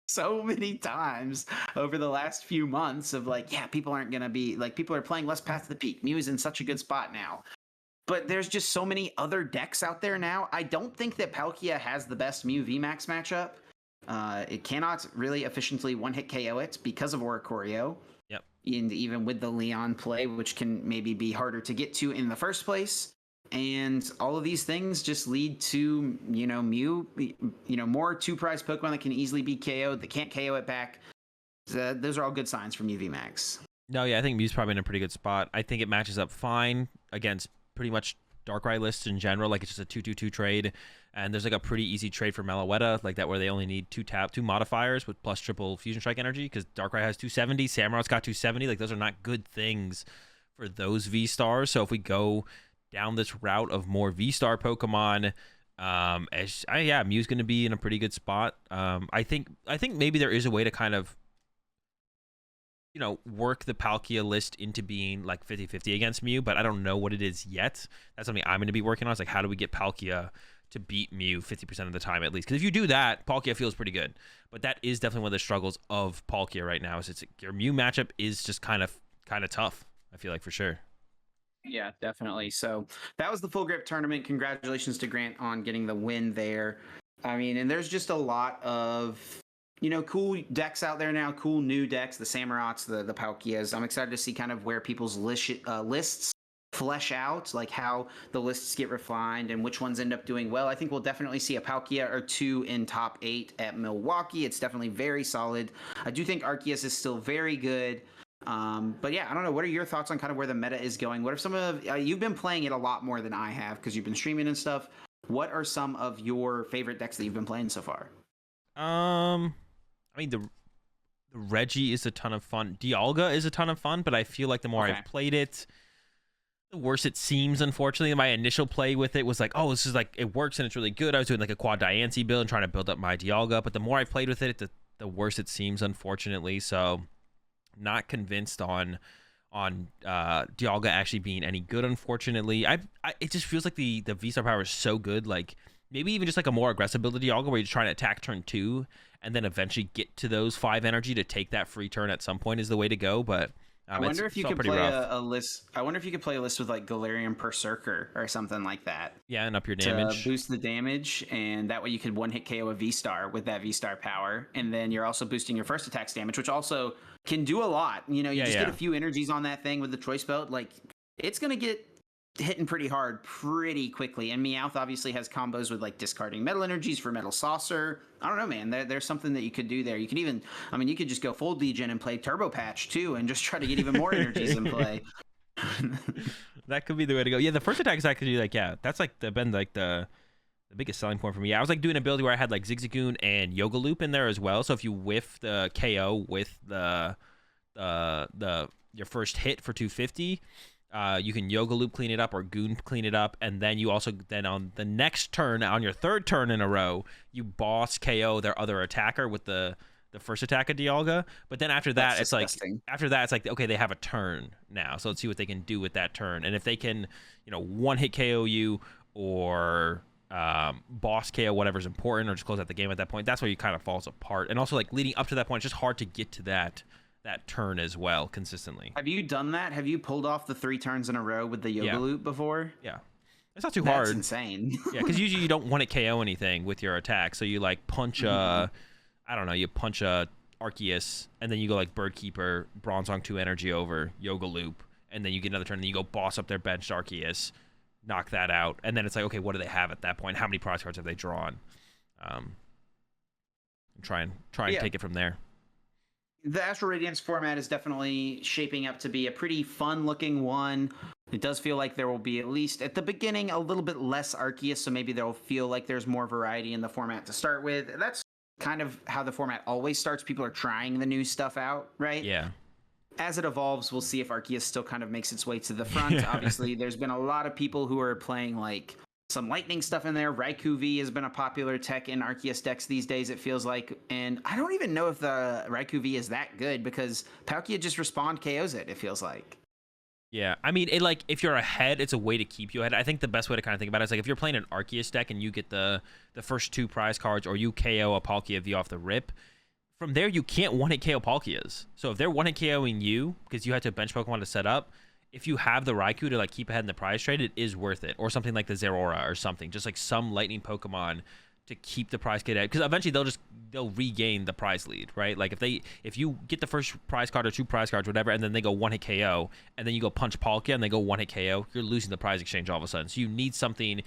so many times over the last few months of like, yeah, people aren't going to be like, people are playing less Path to the Peak. Mew is in such a good spot now. But there's just so many other decks out there now. I don't think that Palkia has the best Mew VMAX matchup. It cannot really efficiently one-hit KO it because of Oricorio. Yep. And even with the Leon play, which can maybe be harder to get to in the first place. And all of these things just lead to, Mew, more two-prize Pokemon that can easily be KO'd, that can't KO it back. Those are all good signs for Mew VMAX. No, yeah, I think Mew's probably in a pretty good spot. I think it matches up fine against pretty much Darkrai lists in general. Like, it's just a 2-2-2 trade. And there's like a pretty easy trade for Meloetta, like that, where they only need two modifiers with plus triple Fusion Strike energy, because Darkrai has 270, Samurot's got 270. Like, those are not good things for those V-Stars. So if we go down this route of more V-Star Pokemon, Mew's going to be in a pretty good spot. I think maybe there is a way to kind of, work the Palkia list into being like 50-50 against Mew, but I don't know what it is yet. That's something I'm going to be working on. It's like, how do we get Palkia to beat Mew 50% of the time at least? Because if you do that, Palkia feels pretty good. But that is definitely one of the struggles of Palkia right now. Is your Mew matchup is just kind of tough, I feel like, for sure. Yeah, definitely. So that was the Full Grip tournament. Congratulations to Grant on getting the win there. I mean, and there's just a lot of, cool decks out there now, cool new decks, the Samurots, the Palkias. I'm excited to see kind of where people's lists flesh out, like how the lists get refined and which ones end up doing well. I think we'll definitely see a Palkia or two in top 8 at Milwaukee. It's definitely very solid. I do think Arceus is still very good. But yeah, I don't know. What are your thoughts on kind of where the meta is going? What are some of you've been playing it a lot more than I have because you've been streaming and stuff. What are some of your favorite decks that you've been playing so far? I mean, the Reggie is a ton of fun. Dialga is a ton of fun, but I feel like the more I've played it, the worse it seems. Unfortunately, my initial play with it was like, oh, this is like, it works and it's really good. I was doing like a quad Diancie build and trying to build up my Dialga, but the more I've played with it, the worse it seems, unfortunately. So not convinced on Dialga actually being any good, unfortunately. It just feels like the V-Star power is so good. Like, maybe even just like a more aggressive build of Dialga where you're trying to attack turn 2 and then eventually get to those 5 energy to take that free turn at some point is the way to go. But I wonder if you could play a list. I wonder if you could play a list with like Galarian Berserker or something like that. Yeah, and up your damage. To boost the damage, and that way you could one-hit KO a V-Star with that V-Star power, and then you're also boosting your first attack's damage, which also can do a lot. You get a few energies on that thing with the Choice Belt. Like, it's gonna get hitting pretty hard pretty quickly. And Meowth obviously has combos with like discarding metal energies for Metal Saucer. I don't know, man. There's something that you could do there. You could even, you could just go full Degen and play Turbo Patch too, and just try to get even more energies in play. That could be the way to go. Yeah, the first attack is actually like, that's like been like the biggest selling point for me. Yeah, I was like doing an ability where I had like Zigzagoon and Yoga Loop in there as well. So if you whiff the KO with your first hit for 250, you can Yoga Loop clean it up or Goon clean it up, and then you also on the next turn, on your third turn in a row, you boss KO their other attacker with the first attack of Dialga. But then after that, it's like okay, they have a turn now, so let's see what they can do with that turn. And if they can, one hit KO you or boss KO whatever's important, or just close out the game at that point, that's where you kind of falls apart. And also like leading up to that point, it's just hard to get to that turn as well consistently. Have you done that? Have you pulled off the 3 turns in a row with the Yoga Loop before? Yeah. It's not too hard. That's insane. Yeah, because usually you don't want to KO anything with your attack. So you like punch you punch a Arceus, and then you go like Bird Keeper, Bronzong 2 energy over, Yoga Loop, and then you get another turn, and then you go boss up their benched Arceus, knock that out, and then it's like, okay, what do they have at that point? How many prize cards have they drawn? Try and take it from there. The Astral Radiance format is definitely shaping up to be a pretty fun-looking one. It does feel like there will be, at least at the beginning, a little bit less Arceus, so maybe there will feel like there's more variety in the format to start with. That's kind of how the format always starts. People are trying the new stuff out, right? Yeah. As it evolves, we'll see if Arceus still kind of makes its way to the front. Obviously, there's been a lot of people who are playing like some lightning stuff in there. Raikou V has been a popular tech in Arceus decks these days, it feels like. And I don't even know if the Raikou V is that good because Palkia just respond KOs it feels like. Yeah, I mean, it like if you're ahead, it's a way to keep you ahead. I think the best way to kind of think about it is like if you're playing an Arceus deck and you get the first 2 prize cards, or you KO a Palkia V off the rip, from there you can't one-hit KO Palkias. So if they're one-hit KOing you because you had to bench Pokemon to set up, if you have the Raikou to like keep ahead in the prize trade, it is worth it. Or something like the Zeraora or something, just like some lightning Pokemon to keep the prize kid ahead, because eventually they'll regain the prize lead, right? Like if you get the first prize card or 2 prize cards, whatever, and then they go one-hit KO, and then you go punch Palkia and they go one-hit KO, you're losing the prize exchange all of a sudden. So you need something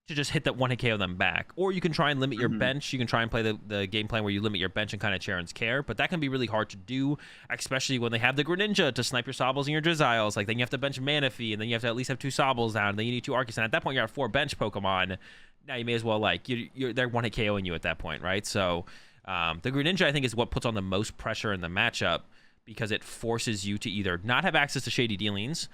to just hit that one-hit KO them back. Or you can try and limit your bench. You can try and play the game plan where you limit your bench and kind of Charon's care, but that can be really hard to do, especially when they have the Greninja to snipe your Sobbles and your Drizzles. Like then you have to bench Manaphy, and then you have to at least have 2 Sobbles down, and then you need 2 Arceus, and at that point you're at 4 bench Pokemon. Now you may as well like they're one-hit KOing you at that point, right? So the Greninja, I think, is what puts on the most pressure in the matchup, because it forces you to either not have access to shady dealings,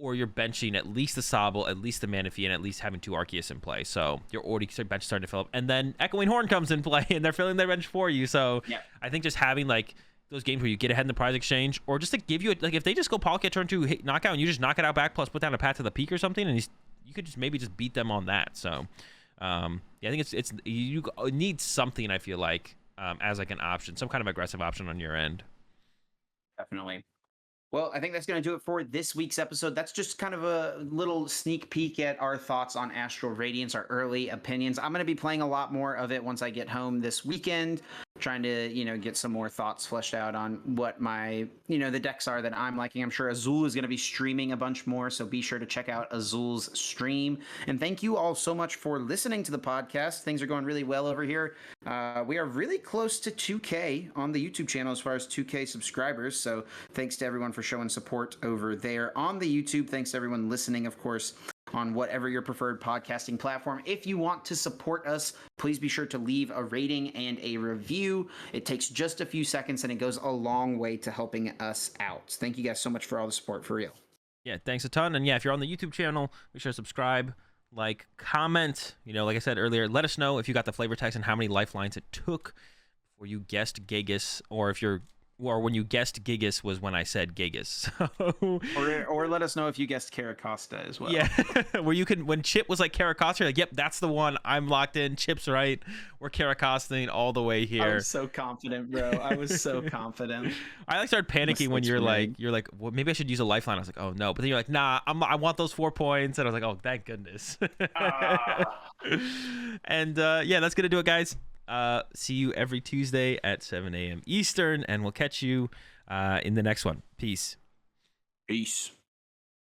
or you're benching at least the Sobble, at least the Manaphy, and at least having 2 Arceus in play. So your bench starting to fill up, and then Echoing Horn comes in play, and they're filling their bench for you. So yeah. I think just having like those games where you get ahead in the prize exchange, or just to give you like if they just go Palkia turn 2 hit knockout, and you just knock it out back plus put down a Path to the Peak or something, and you could just maybe just beat them on that. So yeah, I think it's you need something, I feel like, as like an option, some kind of aggressive option on your end. Definitely. Well, I think that's going to do it for this week's episode. That's just kind of a little sneak peek at our thoughts on Astral Radiance, our early opinions. I'm going to be playing a lot more of it once I get home this weekend, trying to, get some more thoughts fleshed out on what my, the decks are that I'm liking. I'm sure Azul is going to be streaming a bunch more, so be sure to check out Azul's stream. And thank you all so much for listening to the podcast. Things are going really well over here. We are really close to 2K on the YouTube channel as far as 2K subscribers, so thanks to everyone for showing support over there on the YouTube. Thanks to everyone listening, of course, on whatever your preferred podcasting platform. If you want to support us, please be sure to leave a rating and a review. It takes just a few seconds, and it goes a long way to helping us out. Thank you guys so much for all the support, for real. Yeah, thanks a ton. And yeah, if you're on the YouTube channel, be sure to subscribe, like, comment. Like I said earlier, let us know if you got the flavor text and how many lifelines it took before you guessed Gigas, or when you guessed Gigas was when I said Gigas. So, or let us know if you guessed Caracosta as well. Yeah, when Chip was like Caracosta, you're like, yep, that's the one. I'm locked in. Chip's right. We're Caracosting all the way here. I was so confident, bro. I was so confident. I started panicking when you're like, well, maybe I should use a lifeline. I was like, oh no. But then you're like, nah, I want those 4 points. And I was like, oh, thank goodness. And yeah, that's gonna do it, guys. See you every Tuesday at 7 a.m. Eastern, and we'll catch you in the next one. Peace. Peace.